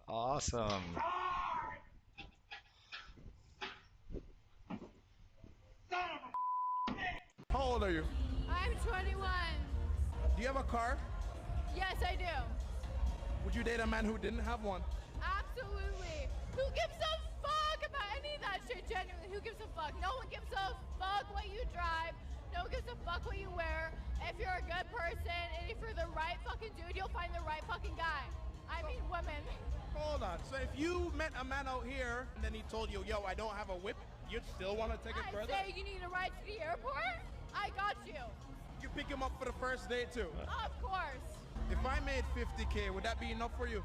Awesome. How old are you? I'm 21. Do you have a car? Yes, I do. Would you date a man who didn't have one? Absolutely. Who gives a fuck about any of that shit? Genuinely, who gives a fuck? No one gives a fuck what you drive. No one gives a fuck what you wear. If you're a good person and if you're the right fucking dude, you'll find the right fucking guy. I mean, women. Hold on. So if you met a man out here and then he told you, yo, I don't have a whip, you'd still want to take it I further? say you need a ride to the airport? I got you. You pick him up for the first date too? Of course. If I made 50K, would that be enough for you?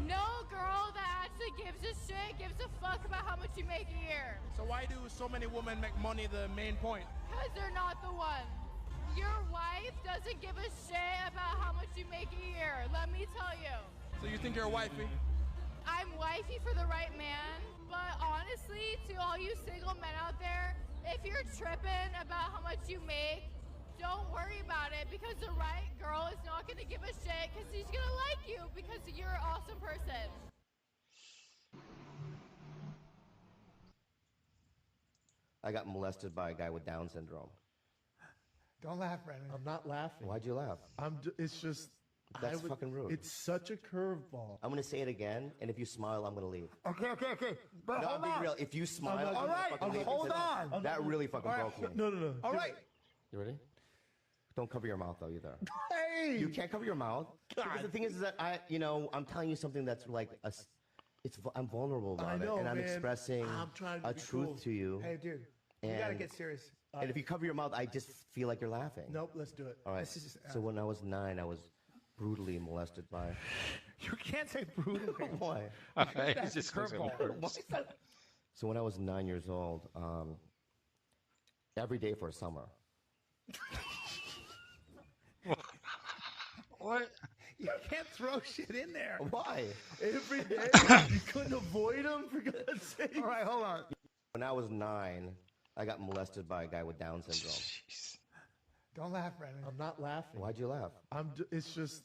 No girl that actually gives a shit gives a fuck about how much you make a year. So why do so many women make money the main point? Because they're not the one. Your wife doesn't give a shit about how much you make a year, let me tell you. So you think you're wifey? I'm wifey for the right man, but honestly, to all you single men out there, if you're tripping about how much you make, don't worry about it, because the right girl is not going to give a shit because she's going to like you because you're an awesome person. I got molested by a guy with Down syndrome. Don't laugh, Brandon. I'm not laughing. Why'd you laugh? It's just. That's fucking rude. It's such a curveball. I'm gonna say it again, and if you smile, I'm gonna leave. Okay. But No, hold I'm being on. real. If you smile, I'm all gonna right. fucking leave Hold because on. That really fucking All right. broke me. No. All right. You ready? Don't cover your mouth though either. Hey! You can't cover your mouth. Because the thing is that I'm telling you something that's like I'm vulnerable about I know, it, and I'm man. expressing I'm trying to a be truth cool. to you. Hey, dude. You gotta get serious. And if you cover your mouth, I just feel like you're laughing. Nope, let's do it. All right. This is- So when I was 9, I was brutally molested by. You can't say brutally. Why? That's a curveball. Why is that? So when I was 9 years old, every day for a summer. What? You can't throw shit in there. Why? Every day? You couldn't avoid them, for God's sake. All right, hold on. When I was 9, I got molested by a guy with Down syndrome. Don't laugh, Brandon. I'm not laughing. Why'd you laugh? It's just.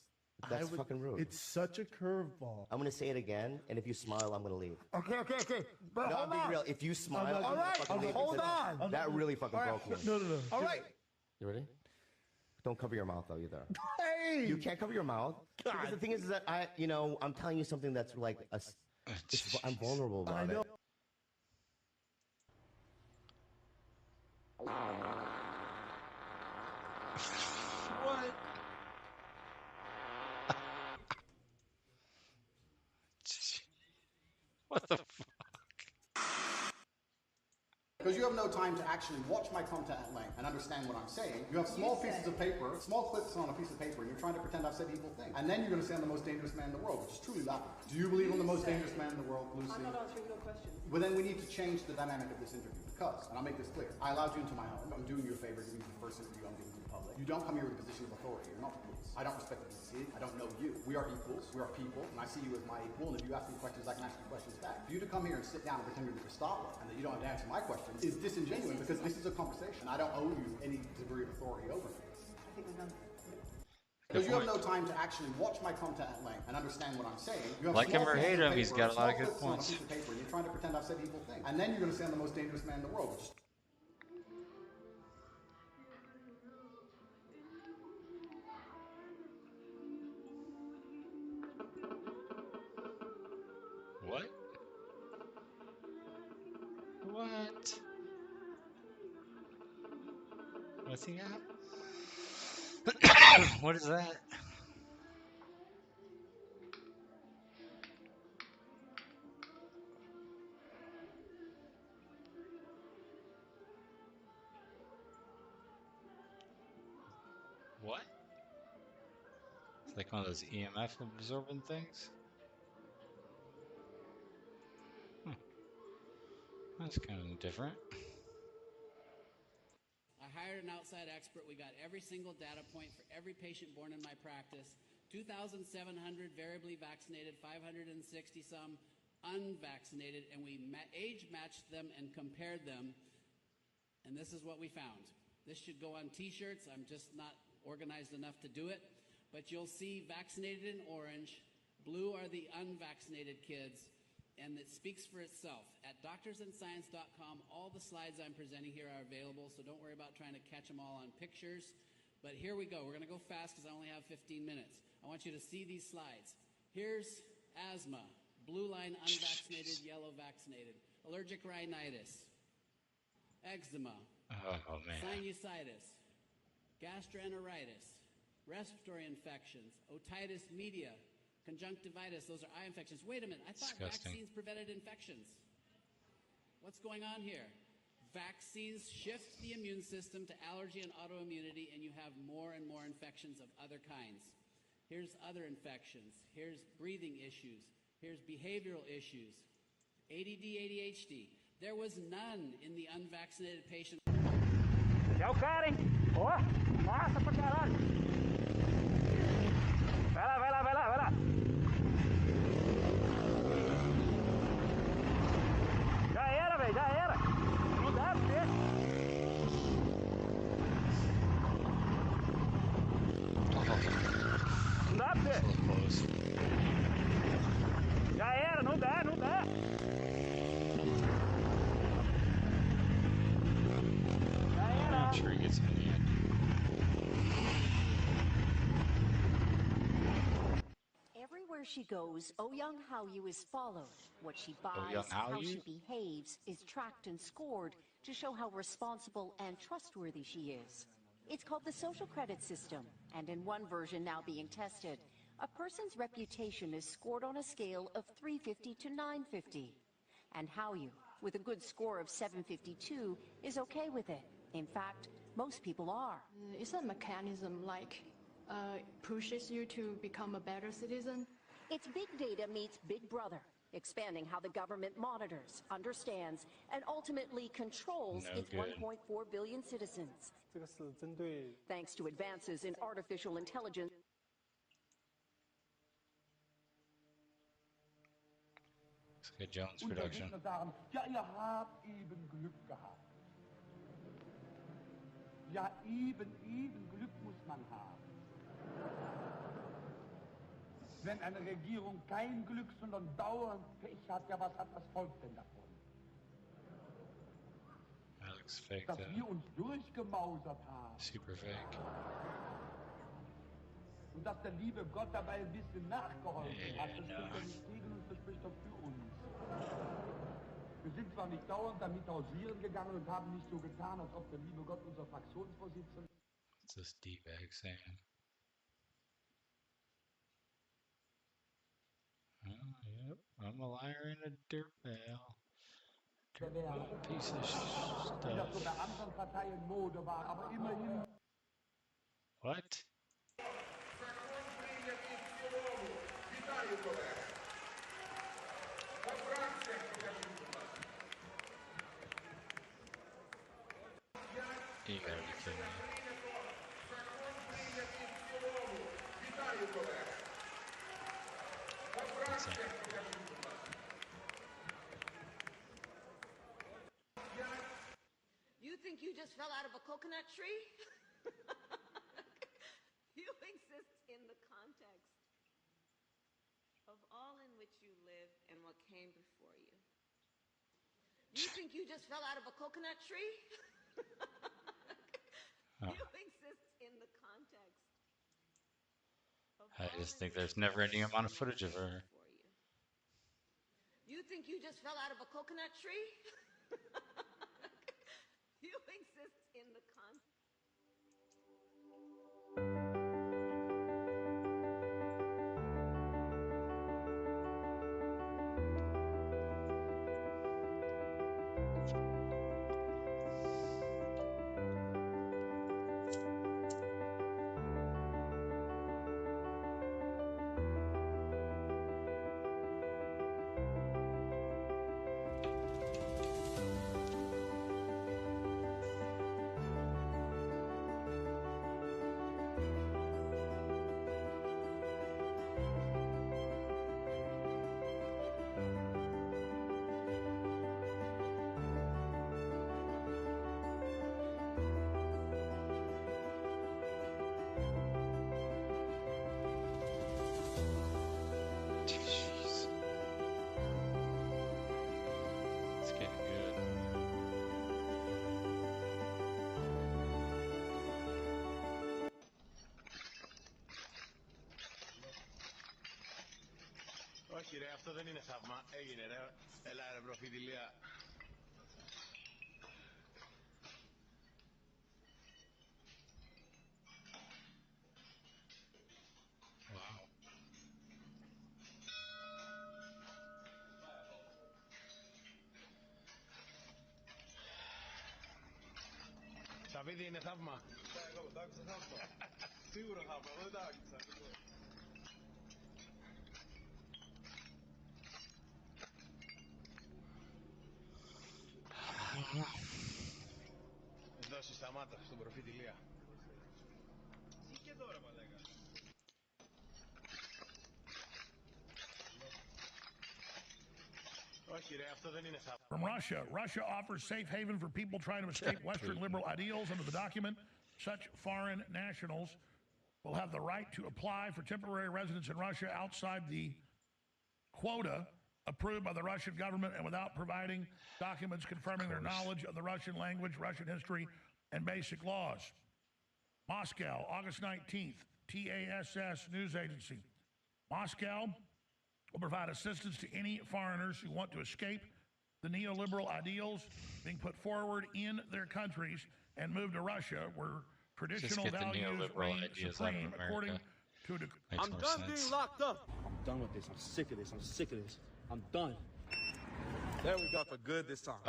That's fucking rude. It's such a curveball. I'm gonna say it again, and if you smile, I'm gonna leave. Okay. But No, hold I'm being on. real. If you smile, all right. fucking leave Hold because on. That really fucking All broke me. right. No. All right. You ready? Don't cover your mouth though either. Hey! You can't cover your mouth. Because the thing is that I'm telling you something that's like I'm vulnerable about I know. it. What? What the fuck? Because you have no time to actually watch my content at length and understand what I'm saying. You have small pieces of paper, small clips on a piece of paper, and you're trying to pretend I've said evil things. And then you're going to say I'm the most dangerous man in the world, which is truly laughable. Do you believe I'm the most dangerous man in the world, Lucy? I'm not answering your question. Well, then we need to change the dynamic of this interview because, and I'll make this clear, I allowed you into my home. I'm doing you a favor, giving you the first interview I'm giving to the public. You don't come here with a position of authority. You're not the police. I don't respect the BBC. I don't know you. We are equals. We are people, and I see you as my equal. And if you ask me questions, I can ask you questions back. For you to come here and sit down and pretend you're the Gestapo and that you don't have to answer my questions is disingenuous because this is a conversation. I don't owe you any degree of authority over me. I think we're done. Because you have no time to actually watch my content at length and understand what I'm saying. You have Like him or hate him, he's got a lot of good small points. clips on a piece of paper, and you're trying to pretend I've said evil things. And then you're going to say I'm the most dangerous man in the world, which is What? What? What's he got? What is that? What? It's like one of those EMF absorbing things? That's kind of different. I hired an outside expert. We got every single data point for every patient born in my practice. 2,700 variably vaccinated, 560 some unvaccinated, and we age matched them and compared them. And this is what we found. This should go on t-shirts. I'm just not organized enough to do it. But you'll see vaccinated in orange. Blue are the unvaccinated kids. And it speaks for itself. At doctorsandscience.com, all the slides I'm presenting here are available, so don't worry about trying to catch them all on pictures. But here we go. We're going to go fast because I only have 15 minutes. I want you to see these slides. Here's asthma, blue line unvaccinated, yellow vaccinated, allergic rhinitis, eczema, sinusitis, gastroenteritis, respiratory infections, otitis media, conjunctivitis, those are eye infections. Wait a minute, I thought vaccines prevented infections. What's going on here? Vaccines shift the immune system to allergy and autoimmunity, and you have more and more infections of other kinds. Here's other infections. Here's breathing issues. Here's behavioral issues. ADD, ADHD. There was none in the unvaccinated patient. É o cara, hein? Ó, massa pra caralho. Vai lá, vai lá, vai lá, vai lá. Já era, velho, já era. Não dá pra ver. Não dá pra ver. Já era, não dá, não dá. Já era. I'm sure he gets in the end. Everywhere she goes, Oh-Young Hao-Yu is followed. What she buys, how she behaves, is tracked and scored to show how responsible and trustworthy she is. It's called the social credit system, and in one version now being tested, a person's reputation is scored on a scale of 350 to 950. And Hao-Yu, with a good score of 752, is okay with it. In fact, most people are. Is a mechanism like pushes you to become a better citizen? It's big data meets Big Brother, expanding how the government monitors, understands, and ultimately controls its 1.4 billion citizens. Thanks to advances in artificial intelligence. It's a good Jones production. Ja, ihr habt eben Glück gehabt. Ja, eben Glück muss man haben. Wenn eine Regierung kein Glück, sondern dauernd Pech hat, ja, was hat das Volk denn davon? Alex fake Dass wir uns durchgemausert haben. Super fake. Und dass der liebe Gott dabei ein bisschen nachgeholfen hat, das spricht ja nicht gegen uns, das spricht doch für uns. Wir sind zwar nicht dauernd damit hausieren gegangen und haben nicht so getan, als ob der liebe Gott unser Fraktionsvorsitzender... What's this D-bag saying? Ja, I'm a liar and a dirtbag. Piece of stuff. What? You gotta be kidding me. That's it. You think you just fell out of a coconut tree? You exist in the context of all in which you live and what came before you. You think you just fell out of a coconut tree? You exist in the context of I just think there's never any amount of footage of her. You think you just fell out of a coconut tree? You exist in the context. Όχι ρε, αυτό δεν είναι θαύμα. Έγινε ρε. Έλα ρε προφητηλία. Σαββίδη είναι θαύμα. Εγώ το άκουσα θαύμα. Σίγουρο θαύμα, εγώ δεν το άκουσα. Εδώ σταμάτα στον προφήτη Λία. Τι και εδώ ρε μαλάκα. Όχι ρε, αυτό δεν είναι θαύμα. From Russia. Russia offers safe haven for people trying to escape Western liberal ideals. Under the document, such foreign nationals will have the right to apply for temporary residence in Russia outside the quota approved by the Russian government and without providing documents confirming their knowledge of the Russian language, Russian history, and basic laws. Moscow, August 19th, TASS news agency. Moscow will provide assistance to any foreigners who want to escape the neoliberal ideals being put forward in their countries and move to Russia, where traditional values reign supreme, according to a I'm done being locked up. I'm done with this. I'm sick of this. I'm sick of this. I'm done. There we go for good this time.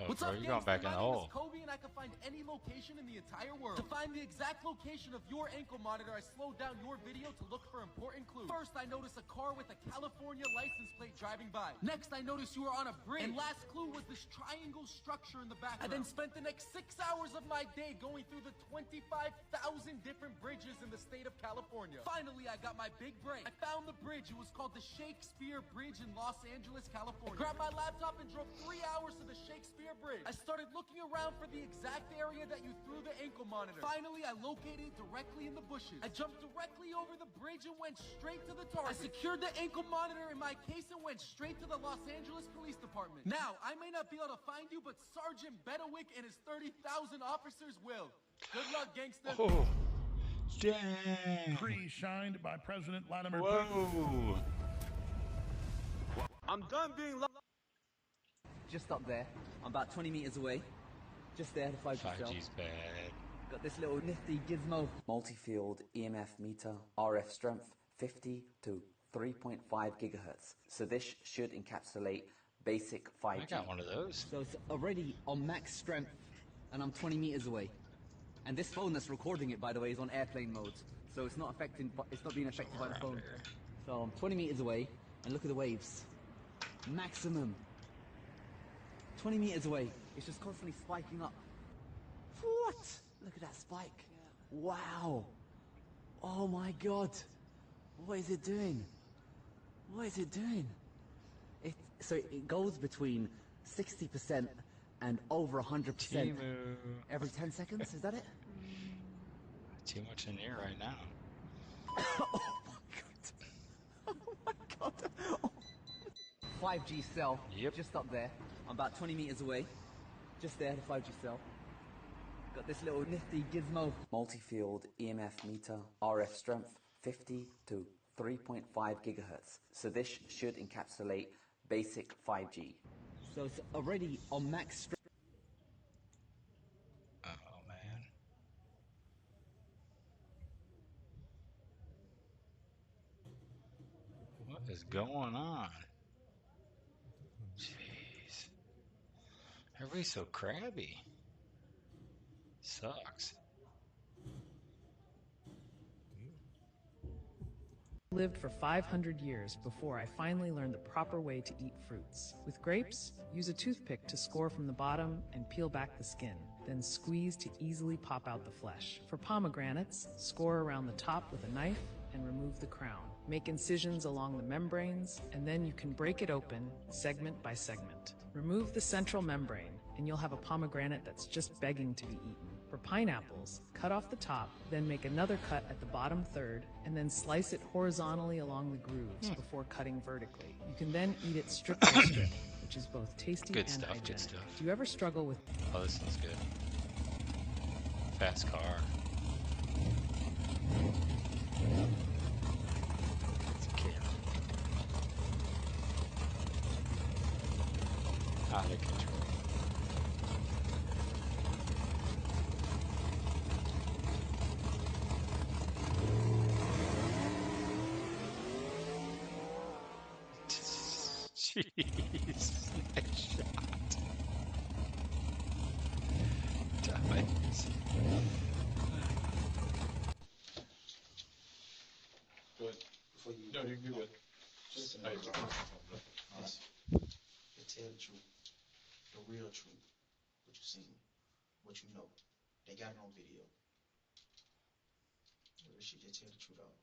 What's up, you going back in the hole. Kobe, and I can find any location in the entire world. To find the exact location of your ankle monitor, I slowed down your video to look for important clues. First, I noticed a car with a California license plate driving by. Next, I noticed you were on a bridge. And last clue was this triangle structure in the background. I then spent the next 6 hours of my day going through the 25,000 different bridges in the state of California. Finally, I got my big break. I found the bridge. It was called the Shakespeare Bridge in Los Angeles, California. I grabbed my laptop and drove 3 hours to the Shakespeare Bridge. I started looking around for the exact area that you threw the ankle monitor. Finally, I located it directly in the bushes. I jumped directly over the bridge and went straight to the target. I secured the ankle monitor in my case and went straight to the Los Angeles Police Department. Now, I may not be able to find you, but Sergeant Bedewick and his 30,000 officers will. Good luck, gangster. Oh, dang. Decree signed by President Vladimir Putin. I'm done being locked. Just up there. I'm about 20 meters away. Just there, the focus cell. 5G's bad. Got this little nifty gizmo. Multi-field EMF meter, RF strength 50 to 3.5 gigahertz. So this should encapsulate basic 5G. I got one of those. So it's already on max strength, and I'm 20 meters away. And this phone that's recording it, by the way, is on airplane mode. So it's not being affected by the phone. So I'm 20 meters away, and look at the waves. Maximum. 20 meters away. It's just constantly spiking up. What? Look at that spike. Wow. Oh my God. What is it doing? What is it doing? So it goes between 60% and over 100% every 10 seconds. Is that it? Too much in here right now. Oh my God. 5G cell. Yep. Just up there. I'm about 20 meters away. Just there, the 5G cell. Got this little nifty gizmo. Multi-field EMF meter, RF strength, 50 to 3.5 gigahertz. So this should encapsulate basic 5G. So it's already on max strength. Oh man. What is going on? Jeez. Everybody's so crabby. Sucks. Lived for 500 years before I finally learned the proper way to eat fruits. With grapes, use a toothpick to score from the bottom and peel back the skin, then squeeze to easily pop out the flesh. For pomegranates, score around the top with a knife and remove the crown. Make incisions along the membranes, and then you can break it open segment by segment. Remove the central membrane, and you'll have a pomegranate that's just begging to be eaten. For pineapples, cut off the top, then make another cut at the bottom third, and then slice it horizontally along the grooves before cutting vertically. You can then eat it strip by strip, which is both tasty and hygienic. Good stuff. Do you ever struggle with... Oh, this one's good. Fast car. It's a kid. Out of control. Jeez, nice shot. Damn it. Good. Before you... No, you're good. Just tell the truth. The real truth. What you seen. What you know. They got it on video. Or she just tell the truth out.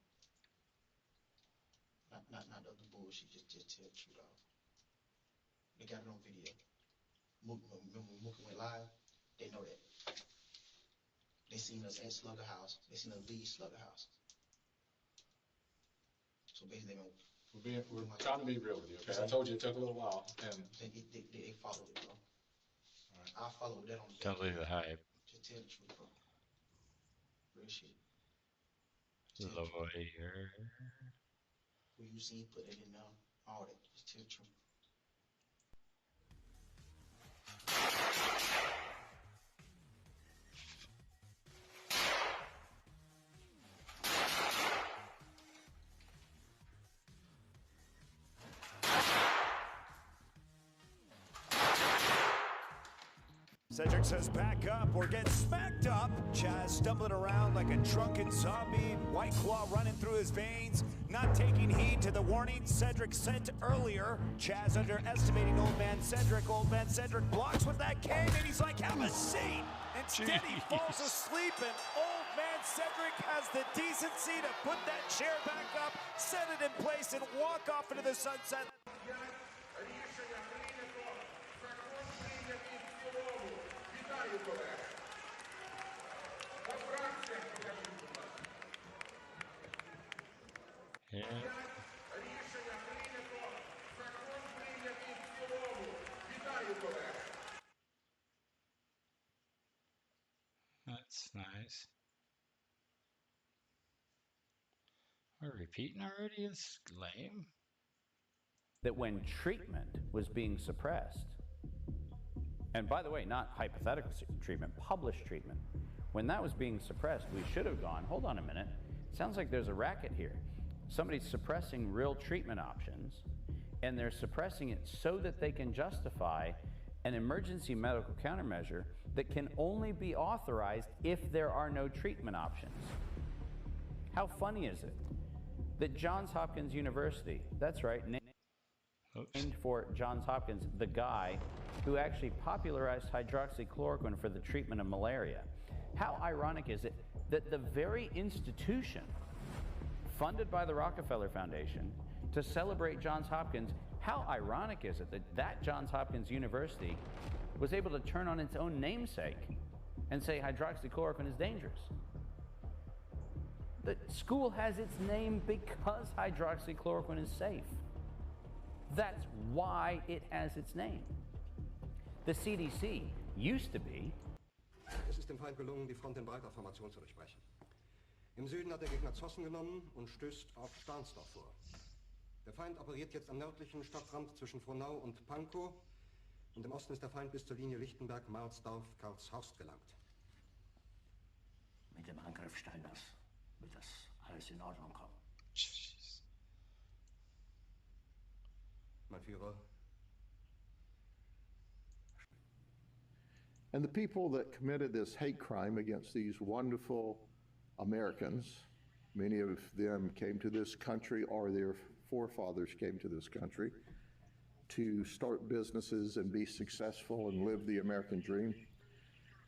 Not the other bullshit, just tell the truth out. They got it on video. Remember when Mookie went live? They know that. They seen us at Slugger House. They seen us leave Slugger House. So basically, we're trying to be real with you, because I told you it took a little while, and they followed it, bro. All right, I followed that on the Don't believe the hype. Just tell the truth, bro. Real shit. Lawyer. Who you see put it in there, all that. Just tell the truth. Cedric says back up or get smacked up. Chaz stumbling around like a drunken zombie, White Claw running through his veins, not taking heed to the warning Cedric sent earlier. Chaz underestimating Old Man Cedric. Old Man Cedric blocks with that cane and he's like, have a seat. Instead he falls asleep and Old Man Cedric has the decency to put that chair back up, set it in place and walk off into the sunset. Yeah. That's nice. We're repeating already? It's lame. That when treatment was being suppressed, and by the way, not hypothetical treatment, published treatment, when that was being suppressed, we should have gone, hold on a minute, sounds like there's a racket here. somebody's suppressing real treatment options, and they're suppressing it so that they can justify an emergency medical countermeasure that can only be authorized if there are no treatment options. How funny is it that Johns Hopkins University, that's right, named for Johns Hopkins, the guy who actually popularized hydroxychloroquine for the treatment of malaria. How ironic is it that the very institution funded by the Rockefeller Foundation to celebrate Johns Hopkins, how ironic is it that that Johns Hopkins University was able to turn on its own namesake and say hydroxychloroquine is dangerous? The school has its name because hydroxychloroquine is safe. That's why it has its name. The CDC used to be. Es ist dem Feind gelungen, die Front in breiter Formation zu durchbrechen. Im Süden hat der Gegner Zossen genommen und stößt auf Stahnsdorf vor. Der Feind operiert jetzt am nördlichen Stadtrand zwischen Frohnau und Pankow, und im Osten ist der Feind bis zur Linie Lichtenberg-Marsdorf-Karlshorst gelangt. Mit dem Angriff Steiners wird das alles in Ordnung kommen. Mein Führer. And the people that committed this hate crime against these wonderful Americans, many of them came to this country, or their forefathers came to this country to start businesses and be successful and live the American dream,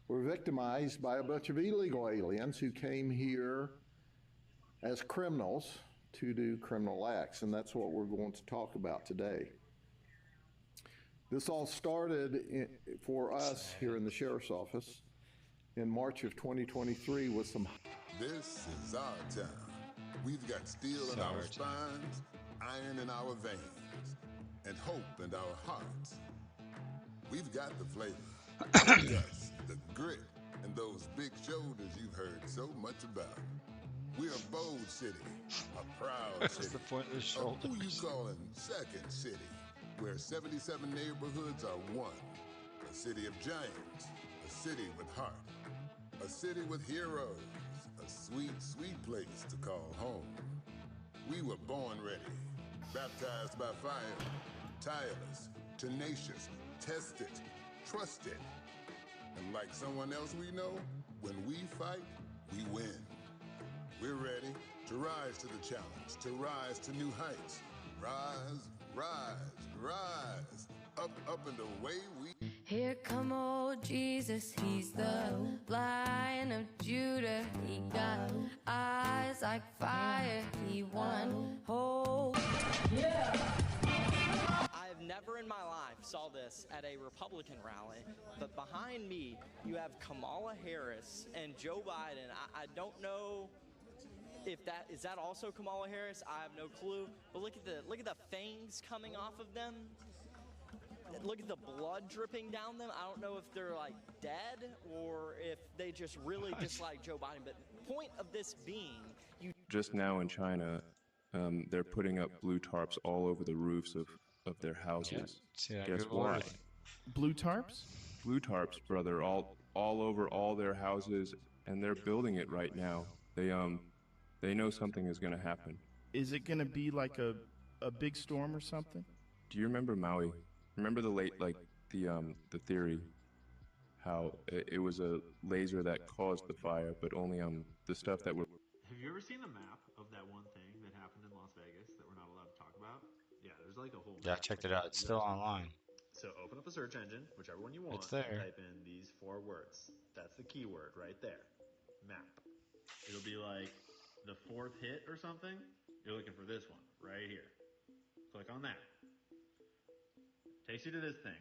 were victimized by a bunch of illegal aliens who came here as criminals to do criminal acts, and that's what we're going to talk about today. This all started for us here in the Sheriff's Office in March of 2023 with some... This is our town. We've got steel in our spines, iron in our veins, and hope in our hearts. We've got the flavor, the guts, the grit, and those big shoulders you've heard so much about. We're a bold city, a proud city. What's the point of the shoulders? Who you calling Second City, where 77 neighborhoods are one. A city of giants, a city with heart, a city with heroes, a sweet, sweet place to call home. We were born ready, baptized by fire, tireless, tenacious, tested, trusted. And like someone else we know, when we fight, we win. We're ready to rise to the challenge, to rise to new heights. Rise, rise, rise, up, up and away we... Here come old Jesus, he's the Lion of Judah. He got eyes like fire, he won hope. Yeah! I've never in my life saw this at a Republican rally, but behind me you have Kamala Harris and Joe Biden. I don't know if that is that also Kamala Harris. I have no clue. But look at the fangs coming off of them. Look at the blood dripping down them. I don't know if they're like dead or if they just really dislike Joe Biden. But point of this being, you just now in China, they're putting up blue tarps all over the roofs of their houses. Guess why? Blue tarps? Blue tarps, brother, all over all their houses, and they're building it right now. They know something is going to happen. Is it going to be like a big storm or something? Do you remember Maui? Remember the theory, how it was a laser that caused the fire, but only the stuff that were... Have you ever seen the map of that one thing that happened in Las Vegas that we're not allowed to talk about? Yeah, there's like a whole map. Yeah, I checked it out. It's still online. So open up a search engine, whichever one you want. It's there. And type in these 4 words. That's the keyword right there. Map. It'll be like the 4th hit or something. You're looking for this one right here. Click on that. Takes you to this thing,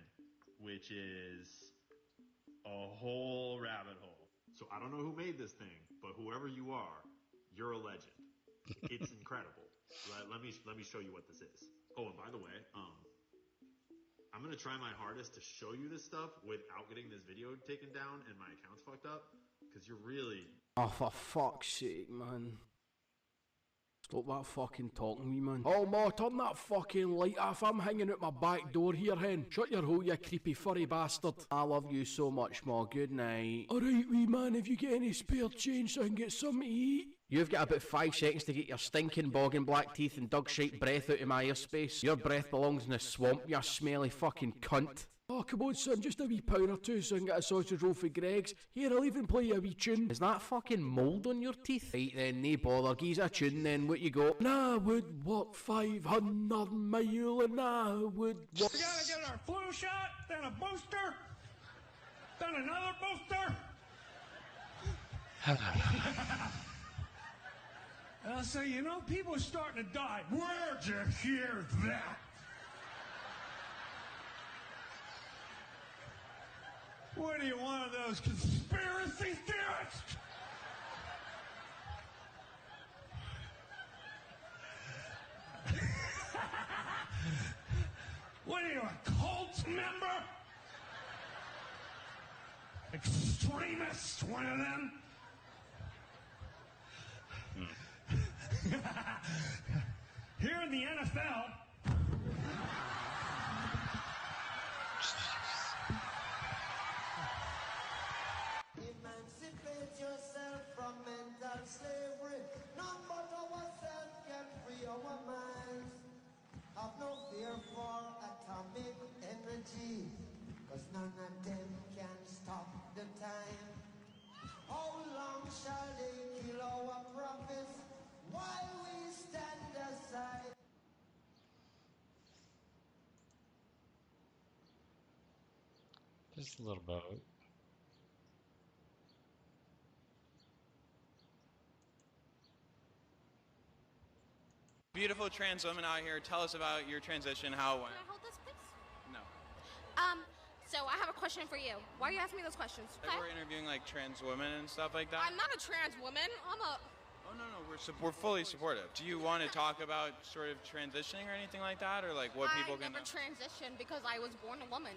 which is a whole rabbit hole. So I don't know who made this thing, but whoever you are, you're a legend. It's incredible. Let me show you what this is. Oh, and by the way, I'm gonna try my hardest to show you this stuff without getting this video taken down and my account's fucked up, because you're really... Oh, for fuck's sake, man. Stop that fucking talking to me, man. Oh, ma, turn that fucking light off. I'm hanging out my back door here, hen. Shut your hole, you creepy furry bastard. I love you so much, ma. Good night. Alright, wee man, if you get any spare change so I can get something to eat. You've got about 5 seconds to get your stinking boggin black teeth and dog-shaped breath out of my airspace. Your breath belongs in the swamp, you smelly fucking cunt. Oh, come on, son, just a wee pound or two so I can get a sausage roll for Greg's. Here, I'll even play you a wee tune. Is that fucking mould on your teeth? Right then, nae bother, gi's a tune then, what you got? And I would walk 500 mile and I would walk... We gotta get our flu shot, then a booster, then another booster. I'll say, you know, people are starting to die. Where'd you hear that? What are you, one of those conspiracy theorists? What are you, a cult member? Extremist, one of them? Here in the NFL, emancipate yourself from mental slavery. None but ourselves can free our minds. Have no fear for atomic energy, 'cause none of them can stop the time. How long shall they kill our prophets while we stand aside? Just a little boat. Beautiful trans women out here, tell us about your transition, how it went. Can I hold this, please? No. So I have a question for you. Why are you asking me those questions? Like we're interviewing like trans women and stuff like that. I'm not a trans woman. I'm a... Oh, no, we're fully supportive. Do you want to talk about sort of transitioning or anything like that, or like what people can... I never transitioned because I was born a woman.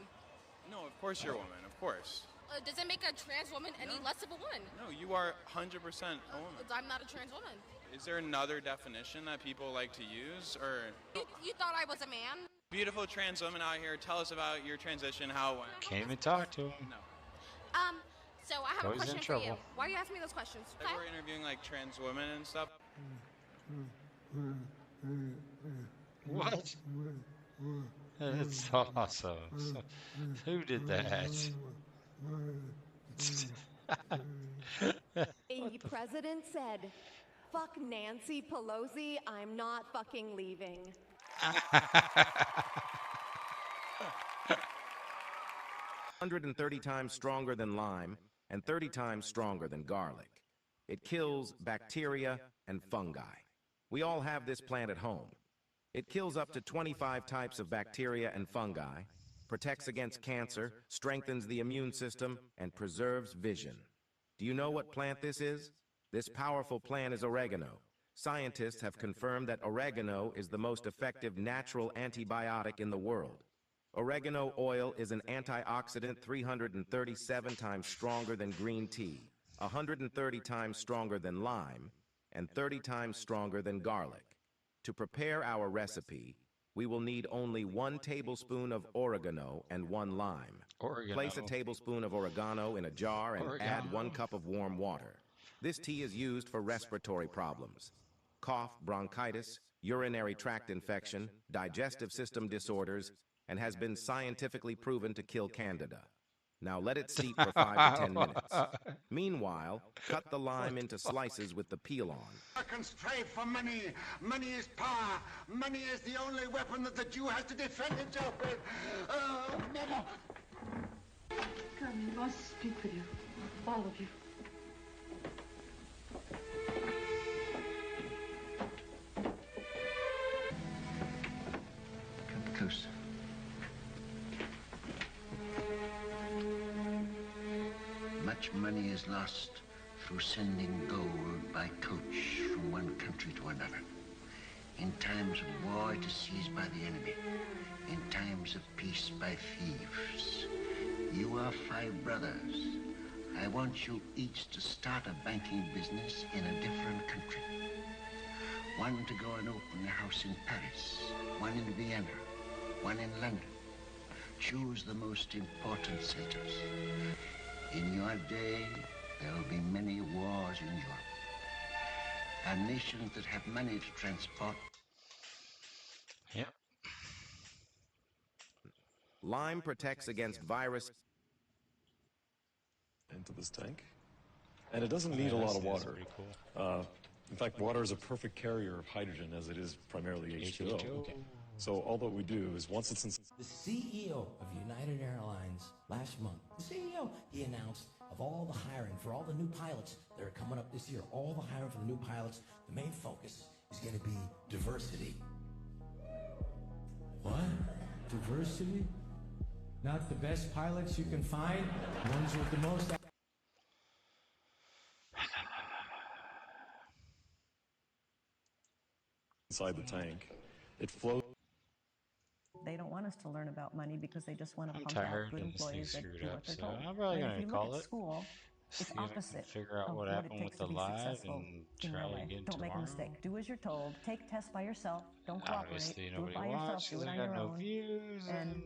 No, of course you're a woman, of course. Does it make a trans woman any less of a woman? No, you are 100% a woman. I'm not a trans woman. Is there another definition that people like to use, or... You thought I was a man? Beautiful trans women out here, tell us about your transition, how it went. Can't even talk to him. No. So I have a question for you. Why are you asking me those questions? Like we're interviewing like trans women and stuff. What? That's awesome. So, who did that? The president said, "Fuck Nancy Pelosi, I'm not fucking leaving." 130 times stronger than lime and 30 times stronger than garlic. It kills bacteria and fungi. We all have this plant at home. It kills up to 25 types of bacteria and fungi, protects against cancer, strengthens the immune system, and preserves vision. Do you know what plant this is? This powerful plant is oregano. Scientists have confirmed that oregano is the most effective natural antibiotic in the world. Oregano oil is an antioxidant 337 times stronger than green tea, 130 times stronger than lime, and 30 times stronger than garlic. To prepare our recipe, we will need only 1 tablespoon of oregano and 1 lime. Place a tablespoon of oregano in a jar and add 1 cup of warm water. This tea is used for respiratory problems, cough, bronchitis, urinary tract infection, digestive system disorders, and has been scientifically proven to kill candida. Now let it steep for 5 to 10 minutes. Meanwhile, cut the lime into slices with the peel on. Americans strive for money. Money is power. Money is the only weapon that the Jew has to defend himself with. Mama! Come, I must speak with you, all of you. Come closer. Much money is lost through sending gold by coach from one country to another. In times of war, it is seized by the enemy. In times of peace, by thieves. You are 5 brothers. I want you each to start a banking business in a different country. One to go and open a house in Paris, one in Vienna, one in London. Choose the most important centers. In your day, there will be many wars in Europe. are nations that have money to transport. Yep. Lime protects against virus. Into this tank. And it doesn't need a lot of water. Cool. In fact, water is a perfect carrier of hydrogen as it is primarily H2O. Okay. So all that we do is once it's in... The CEO of United Airlines last month, the CEO, he announced of all the hiring for all the new pilots that are coming up this year, all the hiring for the new pilots, the main focus is going to be diversity. What? Diversity? Not the best pilots you can find? Ones with the most... inside the tank. It flows. They don't want us to learn about money because they just want to I'm pump out tired good of this thing employees that screwed do up, what they're so told. I'm probably And gonna if you call look at it. school, it's See if I can opposite figure out of what what happened it with takes the to be live successful and in try Norway. again Don't make a tomorrow. mistake. Do as you're told. Take tests by yourself. Don't cooperate. Obviously, Do nobody it by yourself. watches. Do it I on got your no own. views, And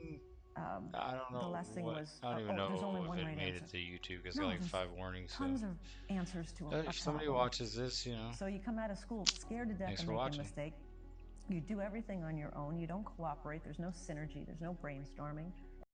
I don't know the last thing what. was, I don't even there's know only if one it right made answer. it to YouTube. It's No, got like there's 5 warnings. So tons of answers to a if somebody problem. watches this, you know, So you come out of school scared to death Thanks of for making watching. a mistake. You do everything on your own. You don't cooperate. There's no synergy. There's no brainstorming.